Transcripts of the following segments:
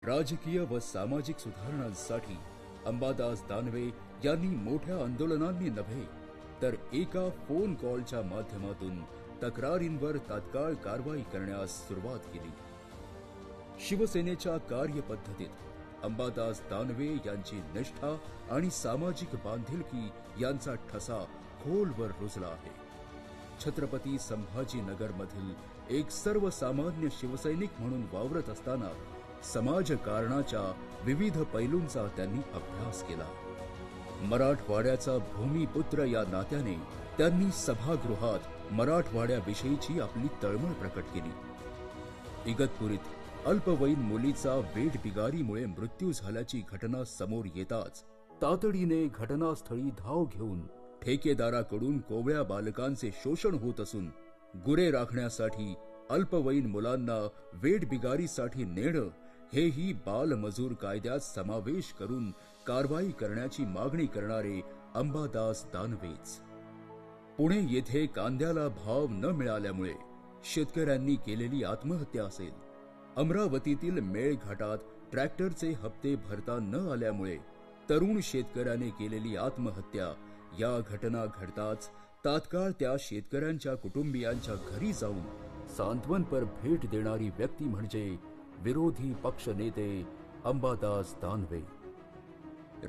राजकीय व सामाजिक सुधारणांसाठी अंबादास दानवे यांनी मोठ्या आंदोलनांनी नव्हे तर एका फोन कॉलच्या माध्यमातून तक्रारींवर तात्काळ कारवाई करण्यास सुरुवात केली. शिवसेनेच्या कार्यपद्धतीत अंबादास दानवे यांची निष्ठा आणि सामाजिक बांधिलकी यांचा ठसा खोलवर रुजला आहे. छत्रपती संभाजीनगरमधील एक सर्वसामान्य शिवसैनिक म्हणून वावरत असताना समाजकारणाच्या विविध पैलूंचा त्यांनी अभ्यास केला. मराठवाड्याचा भूमिपुत्र या नात्याने त्यांनी सभागृहात मराठवाड्याविषयीची आपली तळमळ प्रकट केली. इगतपुरीत अल्पवयीन मुलीचा वेठबिगारीमुळे मृत्यू झाल्याची घटना समोर येताच तातडीने घटनास्थळी धाव घेऊन ठेकेदाराकडून कोवळ्या बालकांचे शोषण होत असून गुरे राखण्यासाठी अल्पवयीन मुलांना वेठबिगारीसाठी नेणं हेही बालमजूर कायद्यात समावेश करून कारवाई करण्याची मागणी करणारे अंबादास दानवेच. पुणे येथे कांद्याला भाव न मिळाल्यामुळे शेतकऱ्यांनी केलेली आत्महत्या असेल, अमरावतीतील मेळघाटात ट्रॅक्टरचे हप्ते भरता न आल्यामुळे तरुण शेतकऱ्याने केलेली आत्महत्या या घटना घडताच तात्काळ त्या शेतकऱ्यांच्या कुटुंबियांच्या घरी जाऊन सांत्वनपर भेट देणारी व्यक्ती म्हणजे विरोधी पक्षनेते अंबादास दानवे.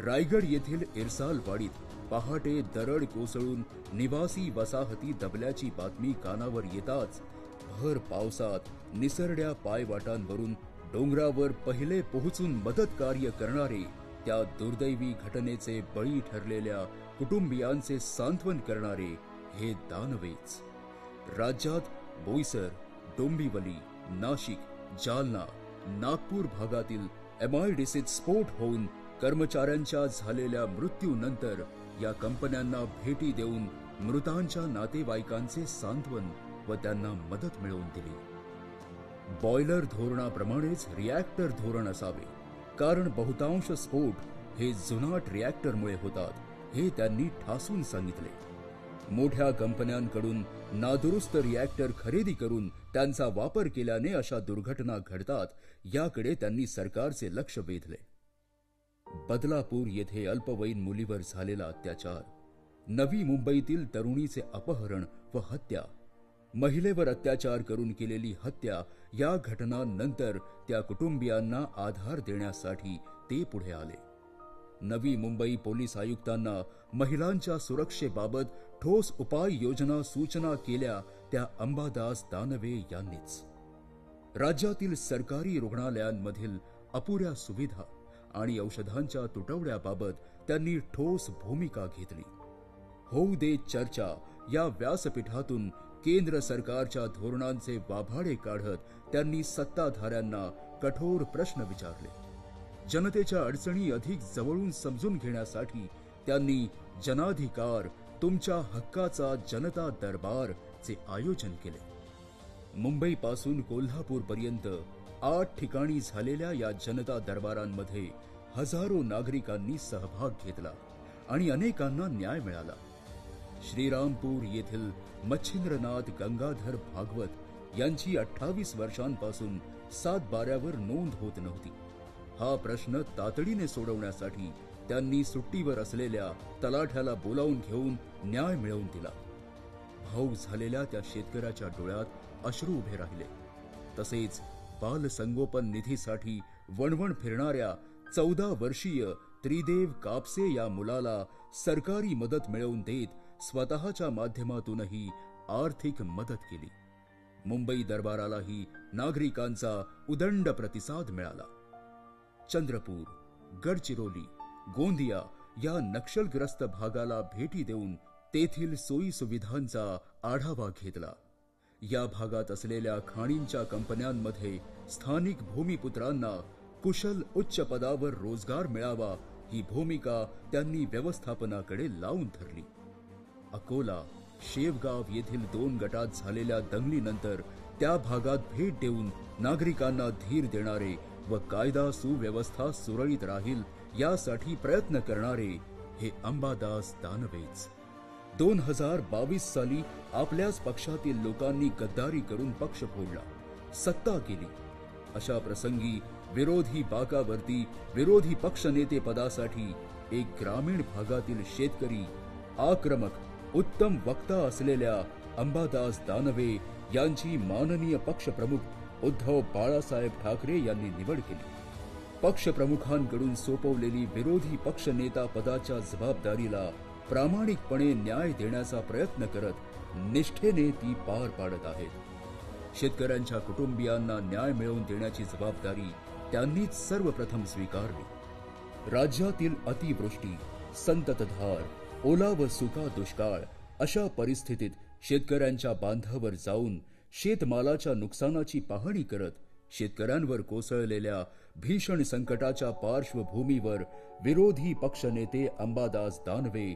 रायगड येथील इरसालवाडीत पहाटे दरड कोसळून निवासी वसाहती दबल्याची बातमी कानावर येताच भर पावसात निसरड्या पायवाटांवरून डोंगरावर पहिले पोहोचून मदत कार्य करणारे त्या दुर्दैवी घटनेचे बळी ठरलेल्या कुटुंबियांचे सांत्वन करणारे हे दानवेच. राज्यात बोईसर, डोंबिवली, नाशिक, जालना, नागपूर भागातील MIDCत स्फोट होऊन कर्मचाऱ्यांच्या झालेल्या मृत्यूनंतर या कंपन्यांना भेटी देऊन मृतांच्या नातेवाईकांचे सांत्वन व त्यांना मदत मिळवून दिली. बॉयलर धोरणाप्रमाणेच रिॲक्टर धोरण असावे, कारण बहुतांश स्फोट हे जुनाट रिॲक्टरमुळे होतात हे त्यांनी ठासून सांगितले. मोठ्या कंपन्यांकडून नादुरुस्त रिॲक्टर खरेदी करून त्यांचा वापर केल्याने अशा दुर्घटना घडतात याकडे त्यांनी सरकारचे लक्ष वेधले. बदलापूर येथे अल्पवयीन मुलीवर झालेला अत्याचार, नवी मुंबईतील तरुणीचे अपहरण व हत्या, महिलेवर अत्याचार करून केलेली हत्या या घटनांनंतर त्या कुटुंबियांना आधार देण्यासाठी ते पुढे आले. नवी मुंबई पोलीस आयुक्तांना महिलांच्या सुरक्षेबाबत ठोस उपाययोजना सूचना केल्या त्या अंबादास दानवे यांनीच. राज्यातील सरकारी रुग्णालयांमधील अपुऱ्या सुविधा आणि औषधांच्या तुटवड्याबाबत त्यांनी ठोस भूमिका घेतली. होऊ दे चर्चा या व्यासपीठातून केंद्र सरकारच्या धोरणांचे वाभाडे काढत त्यांनी सत्ताधाऱ्यांना कठोर प्रश्न विचारले. जनतेच्या अडचणी अधिक जवळून समजून घेण्यासाठी त्यांनी जनाधिकार तुमच्या हक्काचा जनता दरबार चे आयोजन केले. मुंबईपासून कोल्हापूरपर्यंत 8 ठिकाणी झालेल्या या जनता दरबारांमध्ये हजारो नागरिकांनी सहभाग घेतला आणि अनेकांना न्याय मिळाला. श्रीरामपूर येथील मच्छिंद्रनाथ गंगाधर भागवत यांची 28 वर्षांपासून 7/12वर नोंद होत नव्हती. हा प्रश्न तातडीने सोडवण्यासाठी त्यांनी सुट्टीवर असलेल्या तलाठ्याला बोलावून घेऊन न्याय मिळवून दिला. भाऊ झालेल्या त्या शेतकऱ्याच्या डोळ्यात अश्रू उभे राहिले. तसेच बालसंगोपन निधीसाठी वणवण फिरणाऱ्या 14 वर्षीय त्रिदेव कापसे या मुलाला सरकारी मदत मिळवून देत स्वतःच्या माध्यमातूनही आर्थिक मदत केली. मुंबई दरबारालाही नागरिकांचा उदंड प्रतिसाद मिळाला. चंद्रपूर, गडचिरोली, गोंदिया या नक्षलग्रस्त भागाला भेटी देऊन तेथील सोयी सुविधांचा आढावा घेतला. या भागात असलेल्या खाणींच्या कंपन्यांमध्ये स्थानिक भूमिपुत्रांना कुशल उच्च पदावर रोजगार मिळावा ही भूमिका त्यांनी व्यवस्थापनाकडे लावून धरली. अकोला, शेवगाव येथील 2 गटात झालेल्या दंगलीनंतर त्या भागात भेट देऊन नागरिकांना धीर देणारे व कायदा सुव्यवस्था सुरळीत राहील यासाठी प्रयत्न करणारे हे अंबादास दानवेच. 2022 साली आपल्याच पक्षातील लोकांनी गद्दारी करून पक्ष फोडला, सत्ता केली. अशा प्रसंगी विरोधी बाकावरती विरोधी पक्षनेते पदासाठी एक ग्रामीण भागातील शेतकरी आक्रमक उत्तम वक्ता असलेल्या अंबादास दानवे यांची माननीय पक्षप्रमुख उद्धव बाळासाहेब ठाकरे यांनी निवड केली. पक्षप्रमुखांकडून सोपवलेली विरोधी पक्षनेता पदाच्या जबाबदारीला प्रामाणिकपणे न्याय देण्याचा प्रयत्न करत निष्ठेने ती पार पाडत आहेत. शेतकऱ्यांच्या कुटुंबियांना न्याय मिळवून देण्याची जबाबदारी त्यांनीच सर्वप्रथम स्वीकारली. राज्यातील अतिवृष्टी, संततधार, ओला व सुका दुष्काळ अशा परिस्थितीत शेतकऱ्यांच्या बांधावर जाऊन शेतमालाच्या नुकसानाची पाहणी करत शेतकऱ्यांवर कोसळलेल्या भीषण संकटाच्या पार्श्वभूमीवर विरोधी पक्षनेते अंबादास दानवे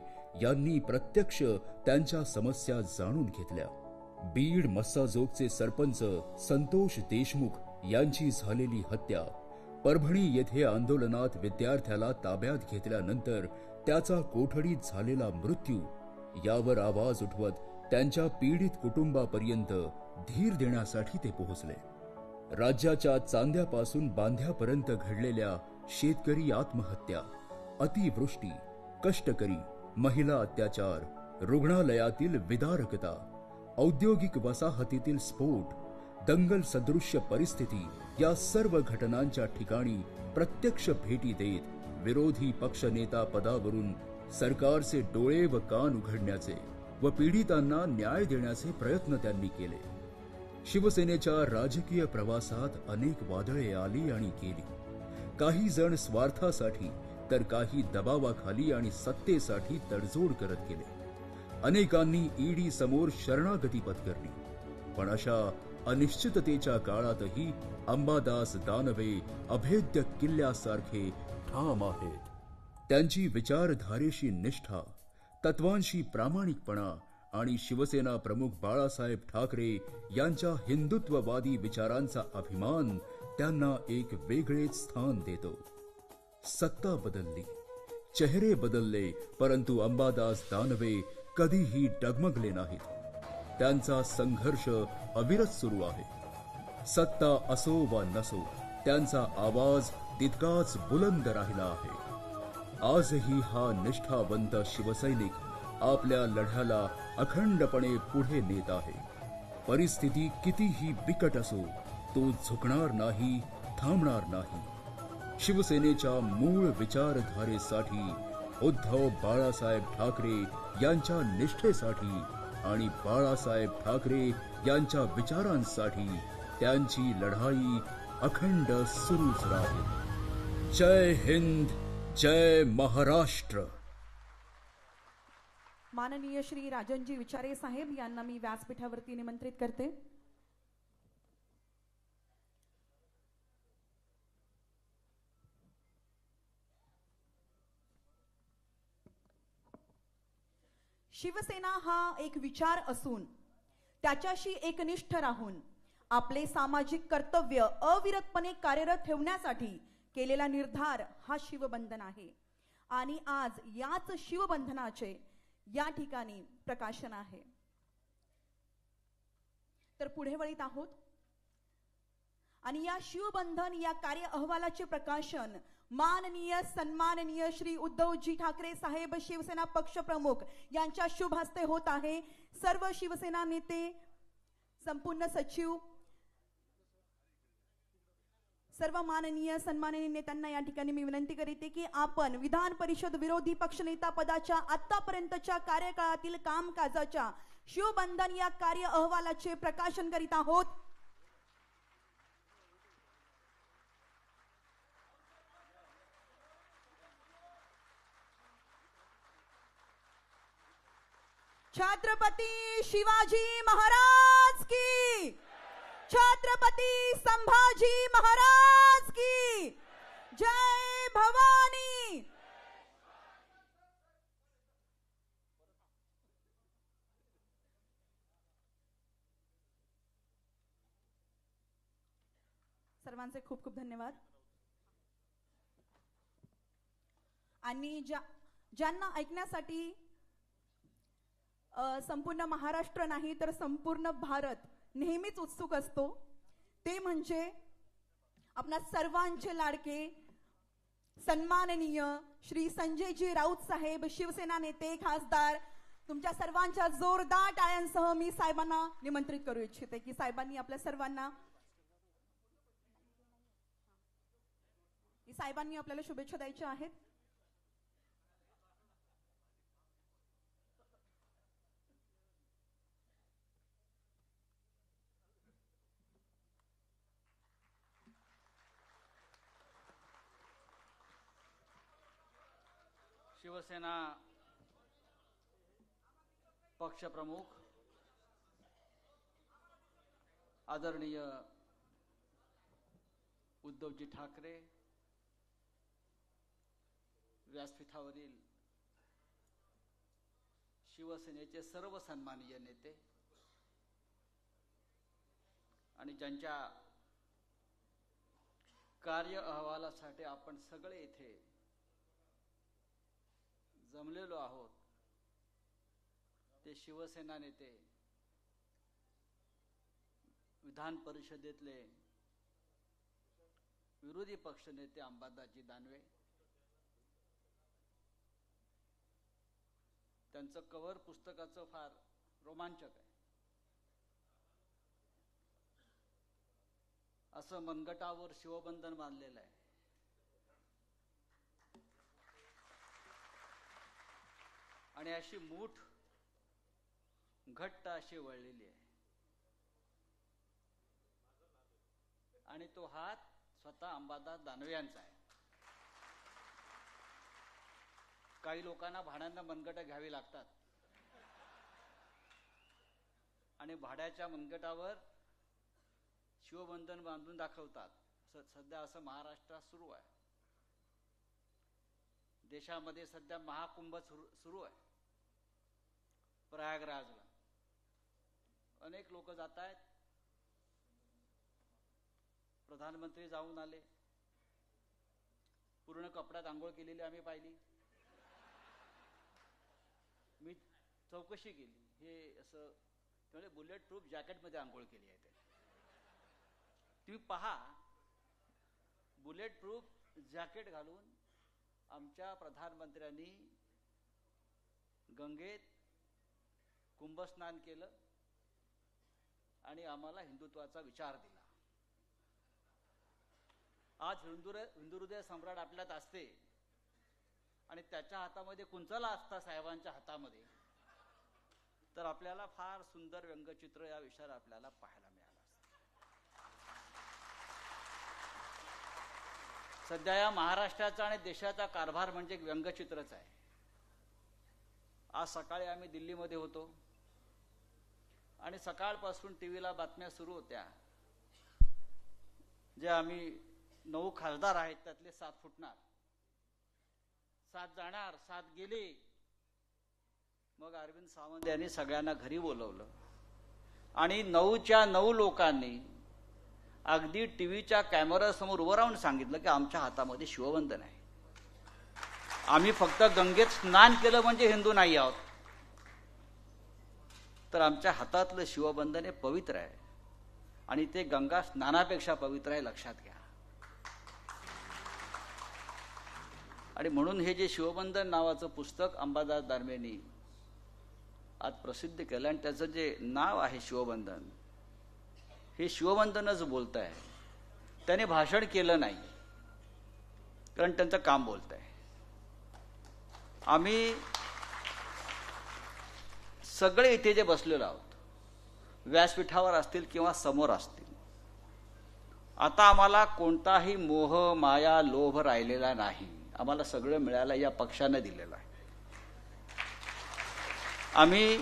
यांनी प्रत्यक्ष त्यांच्या समस्या जाणून घेतल्या. बीड मस्साजोगचे सरपंच संतोष देशमुख यांची झालेली हत्या, परभणी येथे आंदोलनात विद्यार्थ्याला ताब्यात घेतल्यानंतर त्याचा कोठडीत झालेला मृत्यू यावर आवाज उठवत त्यांच्या पीडित कुटुंबापर्यंत धीर देण्यासाठी ते पोहोचले. राज्याच्या चांद्यापासून बांध्यापर्यंत घडलेल्या शेतकरी आत्महत्या, अतिवृष्टी, कष्टकरी, महिला अत्याचार, रुग्णालयातील विदारकता, औद्योगिक वसाहतीतील स्फोट, दंगल सदृश्य परिस्थिती या सर्व घटनांच्या ठिकाणी प्रत्यक्ष भेटी देत विरोधी पक्षनेता पदावरून सरकारचे डोळे व कान उघडण्याचे व पीडितांना न्याय देण्याचे प्रयत्न त्यांनी केले. शिवसेनेच्या राजकीय प्रवासात अनेक वादळे आली आणि गेली. काही जण स्वार्थासाठी तर काही दबावाखाली आणि सत्तेसाठी तडजोड करत गेले. अनेकांनी ईडी समोर शरणागती पत्करली. पण अशा अनिश्चिततेच्या काळातही अंबादास दानवे अभेद्य किल्ल्यासारखे ठाम आहेत. त्यांची विचारधारेशी निष्ठा, तत्वांशी प्रामाणिकपणा आणि शिवसेना प्रमुख बाळासाहेब ठाकरे यांच्या हिंदुत्ववादी विचारांचा अभिमान त्यांना एक वेगळेच स्थान देतो. सत्ता बदलली, चेहरे बदलले, परंतु अंबादास दानवे कधीही डगमगले नाहीत. त्यांचा संघर्ष अविरत सुरू आहे. सत्ता असो वा नसो, त्यांचा आवाज तितकाच बुलंद राहिला आहे. आजही हा निष्ठावंत शिवसैनिक आपल्या लढ्याला अखंडपणे पुढे नेत आहे. परिस्थिती कितीही बिकट असो, तो झुकणार नाही, थांबणार नाही. शिवसेनेच्या मूळ विचारधारेसाठी, उद्धव बाळासाहेब ठाकरे यांच्या निष्ठेसाठी आणि बाळासाहेब ठाकरे यांच्या विचारांसाठी त्यांची लढाई अखंड सुरूच राहील. जय हिंद, जय महाराष्ट्र. माननीय श्री राजनजी विचारे साहेब यांना मी व्यासपीठावरती निमंत्रित करते. शिवसेना हा एक विचार असून त्याच्याशी एकनिष्ठ राहून आपले सामाजिक कर्तव्य अविरतपणे कार्यरत ठेवण्यासाठी केलेला निर्धार हा शिवबंधन आहे. आणि आज याच शिवबंधनाचे या ठिकाणी प्रकाशन आहे. तर पुढे वळीत आहोत आणि या शिवबंधन या कार्य अहवालाचे प्रकाशन माननीय सन्माननीय श्री उद्धवजी ठाकरे साहेब शिवसेना पक्ष प्रमुख यांच्या शुभ हस्ते होत आहे. सर्व शिवसेना नेते, संपूर्ण सचिव, सर्व माननीय सन्माननीय नेत्यांना या ठिकाणी मी विनंती करते की आपण विधान परिषद विरोधी पक्षनेता पदाच्या आतापर्यंतच्या कार्यकाळातील कामकाजाच्या शिवबंधन या कार्य अहवालाचे प्रकाशन करीत आहोत. छत्रपती शिवाजी महाराज की, छत्रपती संभाजी महाराज की, जय भवानी. सर्वांचे खूप खूप धन्यवाद. आणि ज्यांना ऐकण्यासाठी संपूर्ण महाराष्ट्र नाही तर संपूर्ण भारत नेहमीच उत्सुक असतो, ते म्हणजे आपणा सर्वांचे लाडके सन्माननीय श्री संजयजी राऊत साहेब, शिवसेना नेते, खासदार, तुमच्या सर्वांच्या जोरदार टाळ्यांसह मी साहेबांना निमंत्रित करू इच्छिते की साहेबांनी आपल्या सर्वांना आपल्याला शुभेच्छा द्यायच्या आहेत. शिवसेना पक्षप्रमुख आदरणीय उद्धवजी ठाकरे, व्यासपीठावरील शिवसेनेचे सर्व सन्माननीय नेते आणि ज्यांच्या कार्य अहवालासाठी आपण सगळे इथे जमलेलो आहोत, ते शिवसेना नेते, विधान परिषदेतले विरोधी पक्षनेते अंबादासजी दानवे, त्यांचं कव्हर पुस्तकाचं फार रोमांचक आहे. असं मनगटावर शिवबंधन बांधलेलं आहे. आणि अशी मूठ घट्ट अशी वळलेली आहे. आणि तो हात स्वतः अंबादास दानवे यांचा आहे. काही लोकांना भाड्यांना मनगट घ्यावी लागतात आणि भाड्याच्या मनगटावर शिवबंधन बांधून दाखवतात. सध्या असं महाराष्ट्रात सुरू आहे. देशामध्ये सध्या महाकुंभ सुरू आहे. प्रयागराजला अनेक लोक जात आहेत. प्रधानमंत्री जाऊन आले. पूर्ण कपड्यात आंघोळ केलेली आम्ही पाहिली. मी चौकशी केली. हे असं त्यामुळे बुलेट प्रूफ जॅकेटमध्ये आंघोळ केली आहे. तुम्ही पहा, बुलेट प्रूफ जॅकेट घालून आमच्या प्रधानमंत्र्यांनी गंगेत कुंभस्नान केलं आणि आम्हाला हिंदुत्वाचा विचार दिला. आज हिंदू हृदय सम्राट आपल्यात असते आणि त्याच्या हातामध्ये कुंचला असता साहेबांच्या हातामध्ये, तर आपल्याला फार सुंदर व्यंगचित्र या विषयावर आपल्याला पाहायला मिळालं असतं. सध्या या महाराष्ट्राचा आणि देशाचा कारभार म्हणजे व्यंगचित्रच आहे. आज सकाळी आम्ही दिल्लीमध्ये होतो आणि सकाळपासून टीव्हीला बातम्या सुरू होत्या. जे आम्ही 9 खासदार आहेत त्यातले 7 फुटणार, 7 जाणार, 7 गेले. मग अरविंद सावंत यांनी सगळ्यांना घरी बोलवलं आणि 9च्या 9 लोकांनी अगदी टीव्हीच्या कॅमेऱ्यासमोर उभं राहून सांगितलं की आमच्या हातामध्ये शिवबंधन आहे. आम्ही फक्त गंगेत स्नान केलं म्हणजे हिंदू नाही आहोत, तर आमच्या हातातलं शिवबंधन हे पवित्र आहे आणि ते गंगा स्नानापेक्षा पवित्र आहे, लक्षात घ्या. आणि म्हणून हे जे शिवबंधन नावाचं पुस्तक अंबादास दानवेंनी आज प्रसिद्ध केलं आणि त्याचं जे नाव आहे शिवबंधन, हे शिवबंधनच बोलत आहे. त्याने भाषण केलं नाही, कारण त्यांचं काम बोलत आहे. आम्ही सगळे इथे जे बसलेलो आहोत, व्यासपीठावर असतील किंवा समोर असतील, आता आम्हाला कोणताही मोह, माया, लोभ राहिलेला नाही. आम्हाला सगळं मिळालं या पक्षाने दिलेलं आहे. आम्ही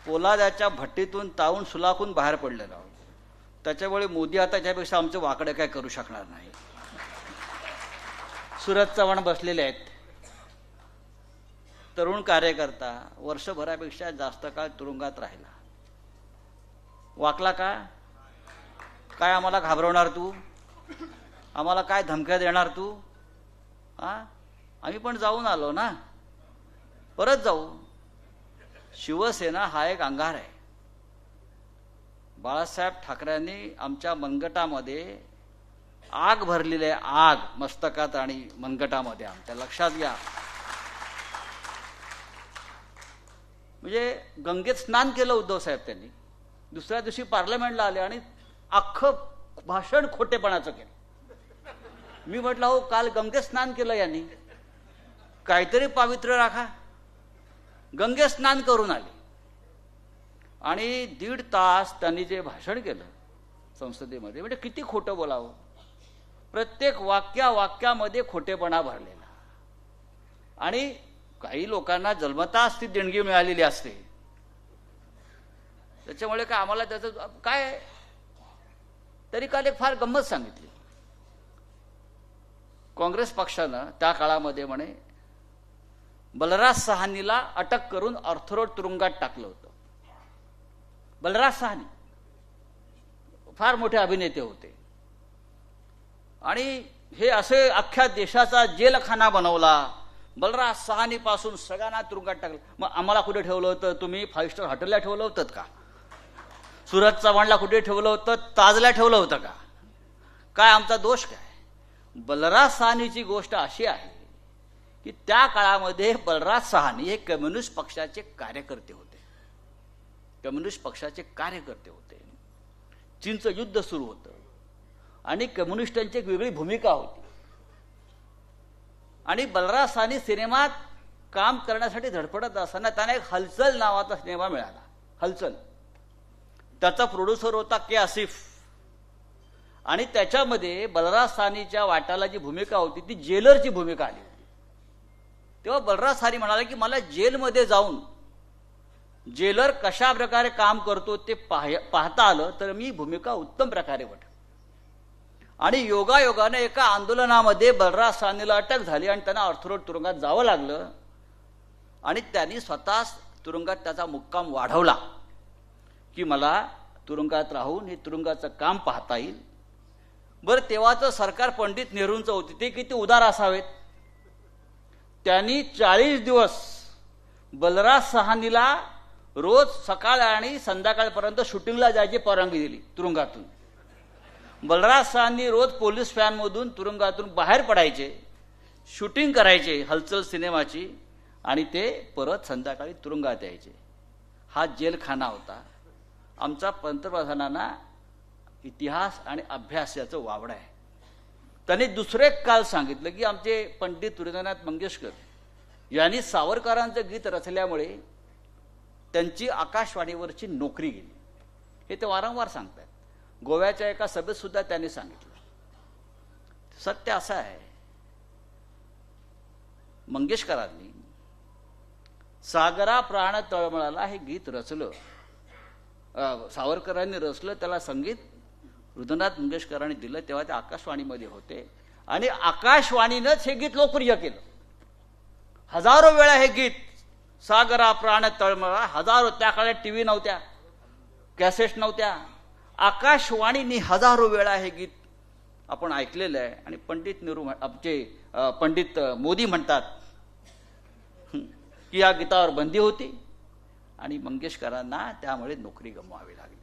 पोलादाच्या भट्टीतून तावून सुलाखून बाहेर पडलेलो आहोत. त्याच्यामुळे मोदी आता त्यापेक्षा आमचं वाकडं काय करू शकणार नाही. सुरज चव्हाण बसलेले आहेत, तरुण कार्यकर्ता, वर्षभरापेक्षा जास्त काळ तुरुंगात राहिला. वाकला का? काय आम्हाला घाबरवणार तू? आम्हाला काय धमक्या देणार तू? आम्ही पण जाऊन आलो ना, परत जाऊ. शिवसेना हा एक अंगार आहे. बाळासाहेब ठाकरेंनी आमच्या मनगटामध्ये आग भरलेली आहे, आग मस्तकात आणि मनगटामध्ये आमच्या, लक्षात घ्या. म्हणजे गंगेत स्नान केलं उद्धव साहेब त्यांनी, दुसऱ्या दिवशी पार्लमेंटला आले आणि अख्खं भाषण खोटेपणाचं केलं. मी म्हटलं हो काल गंगेत स्नान केलं यांनी, काहीतरी पावित्र्य राखा. गंगेत स्नान करून आले आणि 1.5 तास त्यांनी जे भाषण केलं संसदेमध्ये, म्हणजे किती खोटं बोलावं. प्रत्येक वाक्यामध्ये खोटेपणा भरलेला. आणि काही लोकांना जन्मताच ती देणगी मिळालेली असते, त्याच्यामुळे काय आम्हाला त्याचं काय. तरी काल एक फार गंमत सांगितली. काँग्रेस पक्षानं त्या काळामध्ये म्हणे बलराज सहानीला अटक करून ऑर्थरोड तुरुंगात टाकलं होतं. बलराज सहानी फार मोठे अभिनेते होते आणि हे असे अख्ख्या देशाचा जेलखाना बनवला. बलराज सहानी पासून सगळ्यांना तुरुंगात टाकलं. मग आम्हाला कुठे ठेवलं होतं? तुम्ही 5 स्टार हॉटेलला ठेवलं होतं का? सुरत चव्हाणला कुठे ठेवलं होतं? ताजला ठेवलं होतं का? काय आमचा दोष काय? बलराज सहानीची गोष्ट अशी आहे की त्या काळामध्ये बलराज सहानी हे कम्युनिस्ट पक्षाचे कार्यकर्ते होते. कम्युनिस्ट पक्षाचे कार्यकर्ते होते. चीनचं युद्ध सुरू होतं आणि कम्युनिस्टांची एक वेगळी भूमिका होती. आणि बलराज सहानी सिनेमात काम करण्यासाठी धडपडत असताना त्यांना एक हलचल नावाचा सिनेमा मिळाला. हलचल, त्याचा प्रोड्युसर होता के आसिफ. आणि त्याच्यामध्ये बलराज सहानीच्या वाटाला जी भूमिका होती ती जेलरची भूमिका आली होती. तेव्हा बलराज सहानी म्हणाले की मला जेलमध्ये जाऊन जेलर कशा प्रकारे काम करतो ते पाहता आलं तर मी भूमिका उत्तम प्रकारे वाटली. आणि योगायोगाने एका आंदोलनामध्ये बलराज सहानीला अटक झाली आणि त्यांना ऑर्थरोड तुरुंगात जावं लागलं. आणि त्यांनी स्वतः तुरुंगात त्याचा मुक्काम वाढवला की मला तुरुंगात राहून हे तुरुंगाचं काम पाहता येईल. बरं, तेव्हाचं सरकार पंडित नेहरूंचं होते, ते किती उदार असावेत. त्यांनी 40 दिवस बलराज सहानीला रोज सकाळ आणि संध्याकाळपर्यंत शूटिंगला जायची परवानगी दिली तुरुंगातून. बलराज सहानी रोज पोलीस व्हॅनमधून तुरुंगातून बाहेर पडायचे, शूटिंग करायचे हलचल सिनेमाची आणि ते परत संध्याकाळी तुरुंगात यायचे. हा जेलखाना होता. आमचा पंतप्रधानांना इतिहास आणि अभ्यास याचं वावड आहे. त्यांनी दुसरे काल सांगितलं की आमचे पंडित हृदयनाथ मंगेशकर यांनी सावरकरांचं गीत रचल्यामुळे त्यांची आकाशवाणीवरची नोकरी गेली. हे ते वारंवार सांगतात. गोव्याच्या एका सभेत सुद्धा त्यांनी सांगितलं. सत्य असं आहे, मंगेशकरांनी सागरा प्राण तळमळाला हे गीत रचलं. सावरकरांनी रचलं, त्याला संगीत हृदयनाथ मंगेशकरांनी दिलं. तेव्हा ते आकाशवाणीमध्ये होते आणि आकाशवाणीनंच हे गीत लोकप्रिय केलं. हजारो वेळा हे गीत सागरा प्राण तळमळा, हजारो, त्या काळात टीव्ही नव्हत्या, कॅसेट नव्हत्या, आकाशवाणीने हजारो वेळा हे गीत आपण ऐकलेलं आहे. आणि पंडित नेहरू आमचे पंडित मोदी म्हणतात की या गीतावर बंदी होती आणि मंगेशकरांना त्यामुळे नोकरी गमवावी लागली.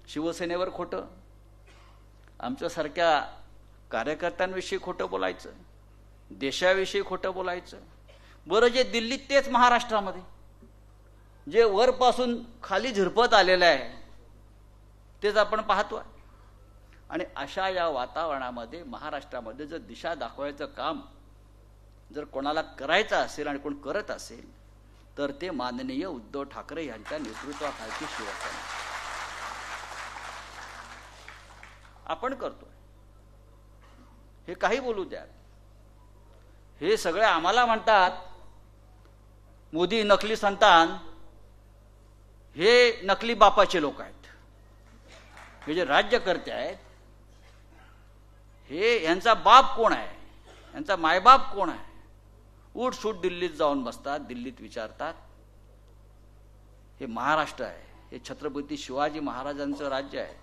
शिवसेनेवर खोटं, आमच्यासारख्या कार्यकर्त्यांविषयी खोटं बोलायचं, देशाविषयी खोटं बोलायचं. बरं, जे दिल्लीत तेच महाराष्ट्रामध्ये जे वरपासून खाली झिरपत आलेलं आहे तेच आपण पाहतोय. आणि अशा या वातावरणामध्ये महाराष्ट्रामध्ये जर दिशा दाखवायचं काम जर कोणाला करायचं असेल आणि कोण करत असेल तर ते माननीय उद्धव ठाकरे यांच्या नेतृत्वाखालची शिवसेना आपण करतोय. हे काही बोलू द्या, हे सगळे आम्हाला म्हणतात मोदी नकली संतान, हे नकली बापाचे लोक आहेत. हे जे राज्यकर्ते आहेत हे यांचा बाप कोण आहे, यांचा मायबाप कोण आहे, उठ सूट दिल्लीत जाऊन बसतात, दिल्लीत विचारतात. हे महाराष्ट्र आहे, हे छत्रपती शिवाजी महाराजांचं राज्य आहे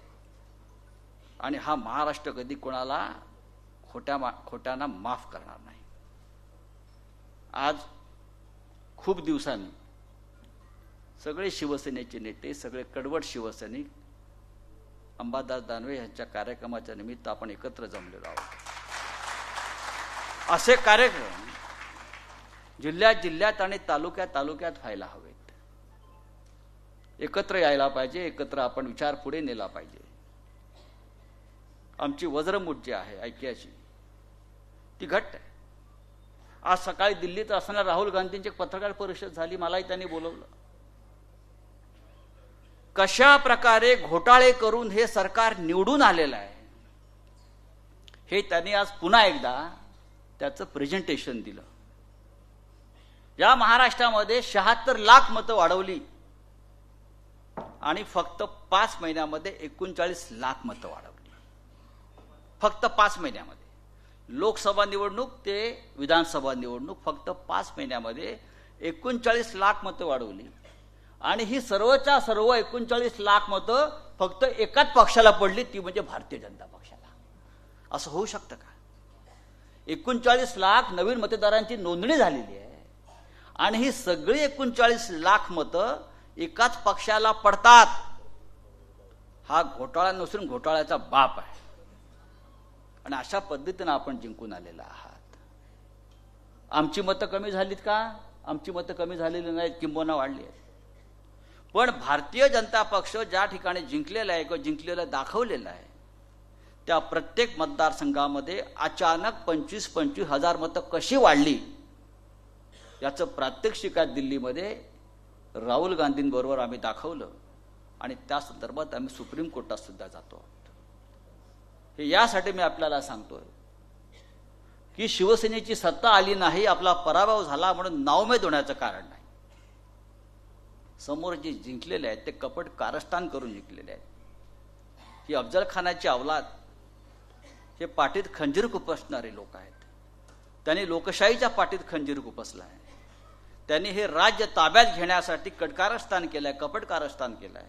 आणि हा महाराष्ट्र कधी कोणाला खोट्याना माफ करणार नाही. आज खूप दिवसांनी सगळे शिवसेनेचे नेते, सगळे कडवट शिवसैनिक अंबादास दानवे यांच्या कार्यक्रमाच्या निमित्त आपण एकत्र जमलेलो आहोत. असे कार्यक्रम जिल्ह्यात जिल्ह्यात आणि तालुक्यात तालुक्यात व्हायला हवेत. एकत्र यायला पाहिजे, एकत्र आपण विचार पुढे नेला पाहिजे. आमची वज्रमूठ जी आहे ऐक्याची ती घट्ट आहे. आज सकाळी दिल्लीत असताना राहुल गांधींची एक पत्रकार परिषद झाली, मलाही त्यांनी बोलवलं. कशा प्रकारे घोटाळे करून हे सरकार निवडून आलेलं आहे हे त्यांनी आज पुन्हा एकदा त्याचं प्रेझेंटेशन दिलं. या महाराष्ट्रामध्ये 76 लाख मतं वाढवली आणि फक्त 5 महिन्यामध्ये 39 लाख मतं वाढवली. फक्त 5 महिन्यामध्ये. लोकसभा निवडणूक ते विधानसभा निवडणूक फक्त 5 महिन्यामध्ये 39 लाख मतं वाढवली. आणि ही सर्वच्या सर्व 39 लाख मतं फक्त एकाच पक्षाला पडली, ती म्हणजे भारतीय जनता पक्षाला. असं होऊ शकतं का? 39 लाख नवीन मतदारांची नोंदणी झालेली आहे आणि ही सगळी 39 लाख मतं एकाच पक्षाला पडतात. हा घोटाळा नसून घोटाळ्याचा बाप आहे. आणि अशा पद्धतीनं आपण जिंकून आलेला आहात. आमची मतं कमी झालीत का? आमची मतं कमी झालेली नाहीत, किंबहुना वाढली आहेत. पण भारतीय जनता पक्ष ज्या ठिकाणी जिंकलेला आहे किंवा जिंकलेलं दाखवलेलं आहे त्या प्रत्येक मतदारसंघामध्ये अचानक 25-25 हजार मतं कशी वाढली याचं प्रात्यक्षिक दिल्लीमध्ये राहुल गांधींबरोबर आम्ही दाखवलं. आणि त्या संदर्भात आम्ही सुप्रीम कोर्टात सुद्धा जातो आहोत. हे यासाठी मी आपल्याला सांगतोय की शिवसेनेची सत्ता आली नाही, आपला पराभव झाला म्हणून नावमेद होण्याचं कारण नाही. समोर जे जिंकलेले आहेत ते कपट कारस्थान करून जिंकलेले आहेत. ही अफजल खानाची अवलाद, हे पाठीत खंजीर खुपसणारे लोक आहेत. त्यांनी लोकशाहीच्या पाठीत खंजीर खुपसला आहे. त्यांनी हे राज्य ताब्यात घेण्यासाठी कटकारस्थान केलंय, कपट कारस्थान केलंय.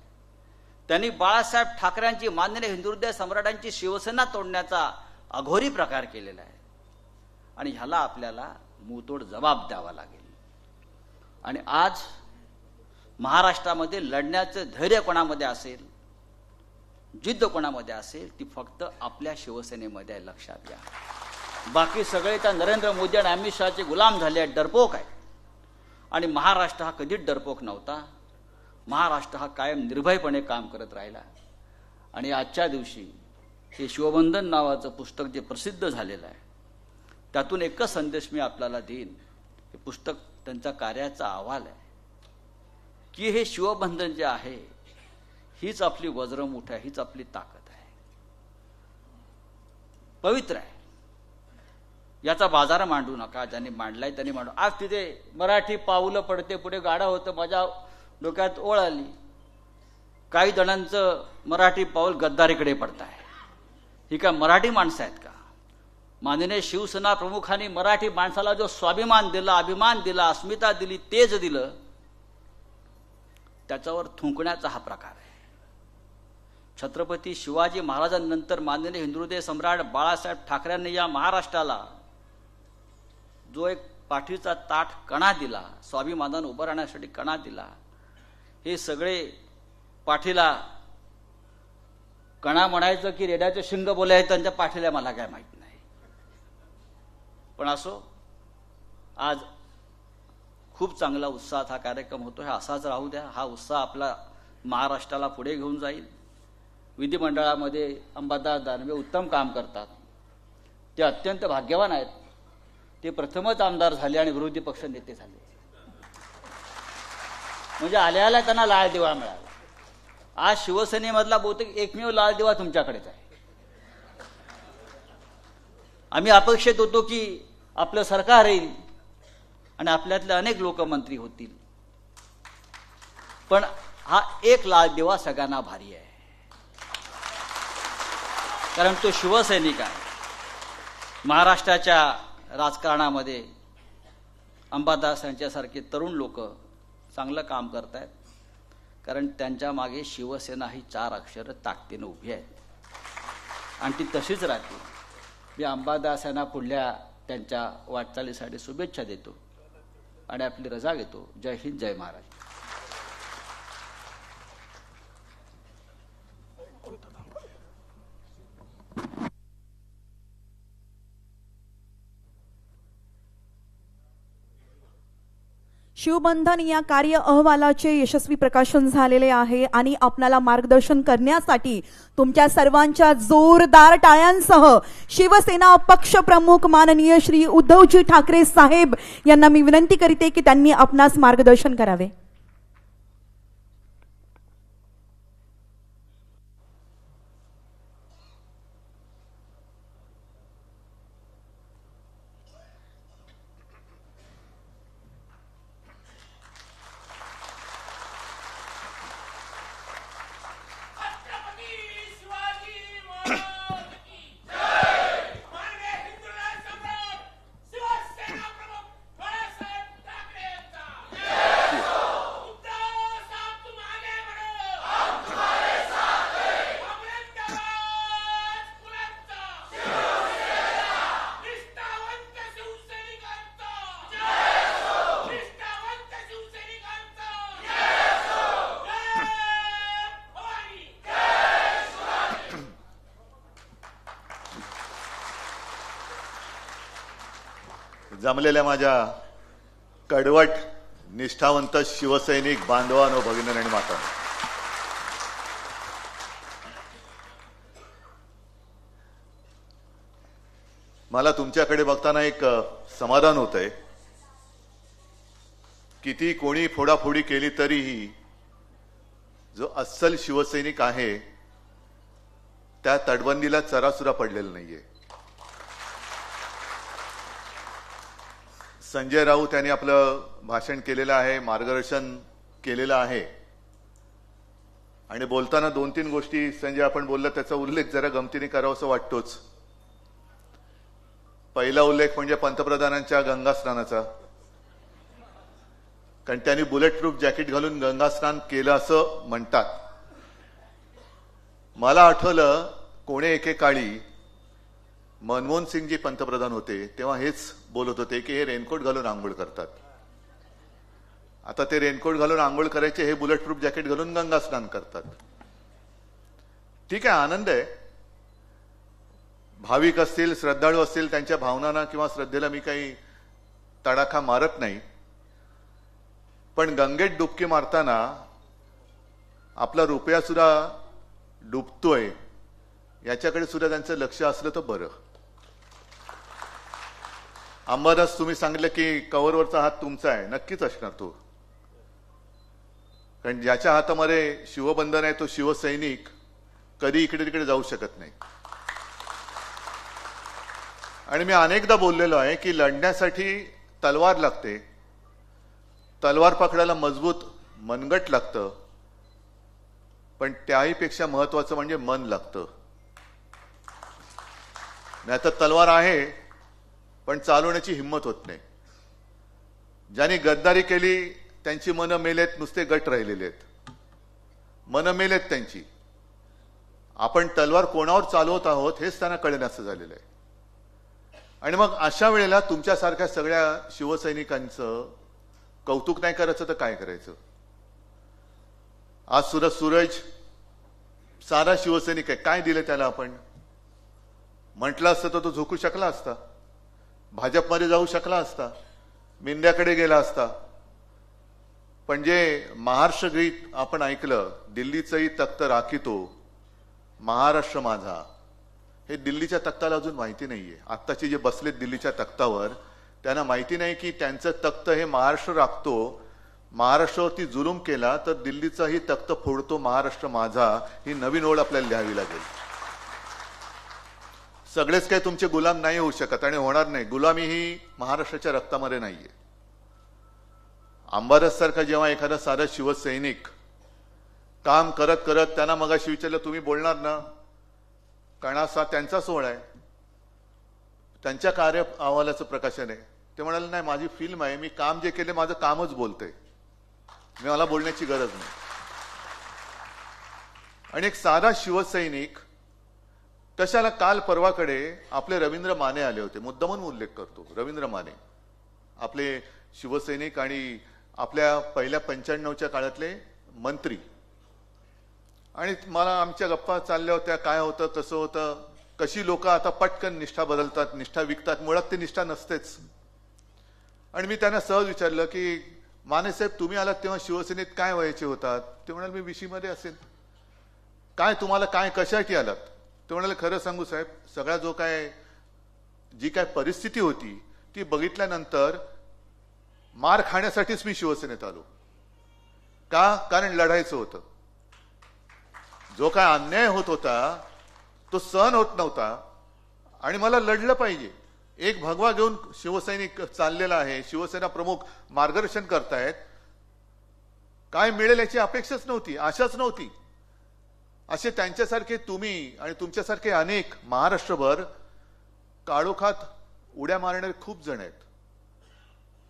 त्यांनी बाळासाहेब ठाकरेंची, माननीय हिंदुहृदय सम्राटांची शिवसेना तोडण्याचा अघोरी प्रकार केलेला आहे. आणि ह्याला आपल्याला मुंहतोड जबाब द्यावा लागेल. आणि आज महाराष्ट्रामध्ये लढण्याचं धैर्य कोणामध्ये असेल, जिद्द कोणामध्ये असेल, ती फक्त आपल्या शिवसेनेमध्ये आहे, लक्षात घ्या. बाकी सगळे त्या नरेंद्र मोदी आणि अमित शहाचे गुलाम झाले आहेत, डरपोक आहेत. आणि महाराष्ट्र हा कधीच डरपोक नव्हता. महाराष्ट्र हा कायम निर्भयपणे काम करत राहिला. आणि आजच्या दिवशी हे शिवबंधन नावाचं पुस्तक जे प्रसिद्ध झालेलं आहे त्यातून एकच संदेश मी आपल्याला देईन. हे पुस्तक त्यांच्या कार्याचा अहवाल आहे की हे शिवबंधन जे आहे हीच आपली वज्रमूठ आहे, हीच आपली ताकद आहे, पवित्र आहे. याचा बाजार मांडू नका. ज्यांनी मांडलाय त्यांनी मांडू. आज तिथे मराठी पाऊलं पडते पुढे गाडा होतं, माझ्या डोक्यात ओळ आली. काही जणांचं मराठी पाऊल गद्दारीकडे पडत आहे. ही काय मराठी माणसं आहेत का? माननीय शिवसेना प्रमुखांनी मराठी माणसाला जो स्वाभिमान दिला, अभिमान दिला, अस्मिता दिली, तेज दिलं, त्याच्यावर थुंकण्याचा हा प्रकार आहे. छत्रपती शिवाजी महाराजांनंतर माननीय हिंदुहृदय सम्राट बाळासाहेब ठाकरेंनी या महाराष्ट्राला जो एक पाठीचा ताठ कणा दिला, स्वाभिमानानं उभं राहण्यासाठी कणा दिला, हे सगळे पाठीला कणा म्हणायचं की रेड्याचं शिंग बोलायचं त्यांच्या पाठीला मला काय माहित नाही. पण असो, आज खूप चांगला उत्साहात हा कार्यक्रम होतो. हा असाच राहू द्या. हा उत्साह आपला महाराष्ट्राला पुढे घेऊन जाईल. विधिमंडळामध्ये अंबादास दानवे उत्तम काम करतात. ते अत्यंत भाग्यवान आहेत. ते प्रथमच आमदार झाले आणि विरोधी पक्ष नेते झाले. म्हणजे आल्या त्यांना लाल दिवा मिळाला. आज शिवसेनेमधला बहुतेक एकमेव लाल दिवा तुमच्याकडेच आहे. आम्ही अपेक्षित होतो की आपलं सरकार येईल आणि आपल्यातले अनेक लोक मंत्री होतील. पण हा एक लाल दिवा सगळ्यांना भारी आहे, कारण तो शिवसैनिक आहे. महाराष्ट्राच्या राजकारणामध्ये अंबादास यांच्यासारखे तरुण लोक चांगलं काम करत आहेत, कारण त्यांच्या मागे शिवसेना ही 4 अक्षर ताकदीनं उभी आहे आणि ती तशीच राहते. मी अंबादास यांना पुढल्या त्यांच्या वाटचालीसाठी शुभेच्छा देतो आणि आपली रजा घेतो. जय हिंद, जय महाराज. शिवबंधन या कार्य अहवालाचे यशस्वी प्रकाशन झालेले आहे आणि आपल्याला मार्गदर्शन करण्यासाठी तुमच्या सर्वांच्या जोरदार टाळ्यांसह शिवसेना पक्ष प्रमुख माननीय श्री उद्धवजी ठाकरे साहेब यांना मी विनंती करते की त्यांनी आपणास मार्गदर्शन करावे. जमलेल्या माझ्या कडवट निष्ठावंत शिवसैनिक बांधवांनो, भगिनी आणि माता, मला तुमच्याकडे बघताना एक समाधान होतंय. किती कोणी फोडाफोडी केली तरीही जो अस्सल शिवसैनिक आहे त्या तटबंदीला चराचुरा पडलेला नाहीये. संजय राऊत यांनी आपलं भाषण केलेलं आहे, मार्गदर्शन केलेलं आहे आणि बोलताना 2-3 गोष्टी संजय आपण बोलला त्याचा उल्लेख जरा गमतीने करावासा वाटतोच. पहिला उल्लेख म्हणजे पंतप्रधानांच्या गंगा स्नानाचा, कारण त्यांनी बुलेट प्रूफ जॅकेट घालून गंगा स्नान केलं असं म्हणतात. मला आठवलं कोणे एकेकाळी मनमोहन सिंगजी पंतप्रधान होते तेव्हा हेच बोलत होते की हे रेनकोट घालून आंघोळ करतात. आता ते रेनकोट घालून आंघोळ करायचे, हे बुलेट प्रूफ जॅकेट घालून गंगा स्नान करतात. ठीक आहे, आनंद आहे. भाविक असतील, श्रद्धाळू असतील, त्यांच्या भावनांना किंवा श्रद्धेला मी काही तडाखा मारत नाही. पण गंगेत डुबकी मारताना आपला रुपया सुद्धा डुबतोय याच्याकडे सुद्धा त्यांचं लक्ष असलं तर बरं. अंबादास, तुम्ही सांगितलं की कव्हरवरचा हात तुमचा आहे, नक्कीच असणार तो, कारण ज्याच्या हातामध्ये शिवबंधन आहे तो शिवसैनिक कधी इकडे तिकडे जाऊ शकत नाही. आणि मी अनेकदा बोललेलो आहे की लढण्यासाठी तलवार लागते, तलवार पकडायला मजबूत मनगट लागतं, पण त्याहीपेक्षा महत्वाचं म्हणजे मन लागतं. नाही तर तलवार आहे पण चालवण्याची हिंमत होत नाही. ज्यांनी गद्दारी केली त्यांची मनं मेलेत, नुसते गट राहिलेले आहेत, मनं मेलेत त्यांची. आपण तलवार कोणावर चालवत आहोत हेच त्यांना कळण्याचं झालेलं आहे. आणि मग अशा वेळेला तुमच्यासारख्या सगळ्या शिवसैनिकांचं कौतुक नाही करायचं तर काय करायचं? आज सुद्धा सूरज साधा शिवसैनिक आहे, काय दिले त्याला? आपण म्हटलं असतं तर तो झोकू शकला असता, भाजपमध्ये जाऊ शकला असता, मिंद्याकडे गेला असता. पण जे महाराष्ट्र गीत आपण ऐकलं, दिल्लीचंही तख्त राखितो महाराष्ट्र माझा, हे दिल्लीच्या तख्ताला अजून माहिती नाहीये. आत्ताचे जे बसलेत दिल्लीच्या तख्तावर त्यांना माहिती नाही की त्यांचं तख्त हे महाराष्ट्र राखतो. महाराष्ट्रावरती जुलूम केला तर दिल्लीचाही तख्त फोडतो महाराष्ट्र माझा, ही नवीन ओळ आपल्याला लिहावी लागेल. सगळेच काही तुमचे गुलाम नाही होऊ शकत आणि होणार नाही. गुलामी ही महाराष्ट्राच्या रक्तामध्ये नाहीये. अंबादास सारखा जेव्हा एखादा साधा शिवसैनिक काम करत करत त्यांना मगाशी विचारलं तुम्ही बोलणार ना, कारण असा त्यांचा सोहळा आहे, त्यांच्या कार्य अहवालाचं प्रकाशन आहे. ते म्हणाले नाही, माझी फिल्म आहे, मी काम जे केले माझं कामच बोलतंय, मला बोलण्याची गरज नाही. आणि एक साधा शिवसैनिक कशाला, काल परवाकडे आपले रवींद्र माने आले होते, मुद्दामून उल्लेख करतो, रवींद्र माने आपले शिवसैनिक आणि आपल्या पहिल्या 95च्या काळातले मंत्री. आणि मला आमच्या गप्पा चालल्या होत्या, काय होतं कसं होतं, कशी लोक आता पटकन निष्ठा बदलतात, निष्ठा विकतात, मुळात ते निष्ठा नसतेच. आणि मी त्यांना सहज विचारलं की माने साहेब तुम्ही आलात तेव्हा शिवसेनेत काय व्हायचे होतात? ते म्हणाले मी विशी मध्ये असेल. काय तुम्हाला काय कशासाठी आलात? ते म्हणाले खरं सांगू साहेब, सगळा जो काय जी काय परिस्थिती होती ती बघितल्यानंतर मार खाण्यासाठीच मी शिवसेनेत आलो. का? कारण लढायचं होतं. जो काय अन्याय होत होता तो सहन होत नव्हता आणि मला लढलं पाहिजे. एक भगवा घेऊन शिवसैनिक चाललेला आहे, शिवसेना प्रमुख मार्गदर्शन करतायत. काय मिळेल याची अपेक्षाच नव्हती, आशाच नव्हती. असे त्यांच्यासारखे तुम्ही आणि तुमच्यासारखे अनेक महाराष्ट्रभर काळोखात उड्या मारणारे खूप जण आहेत.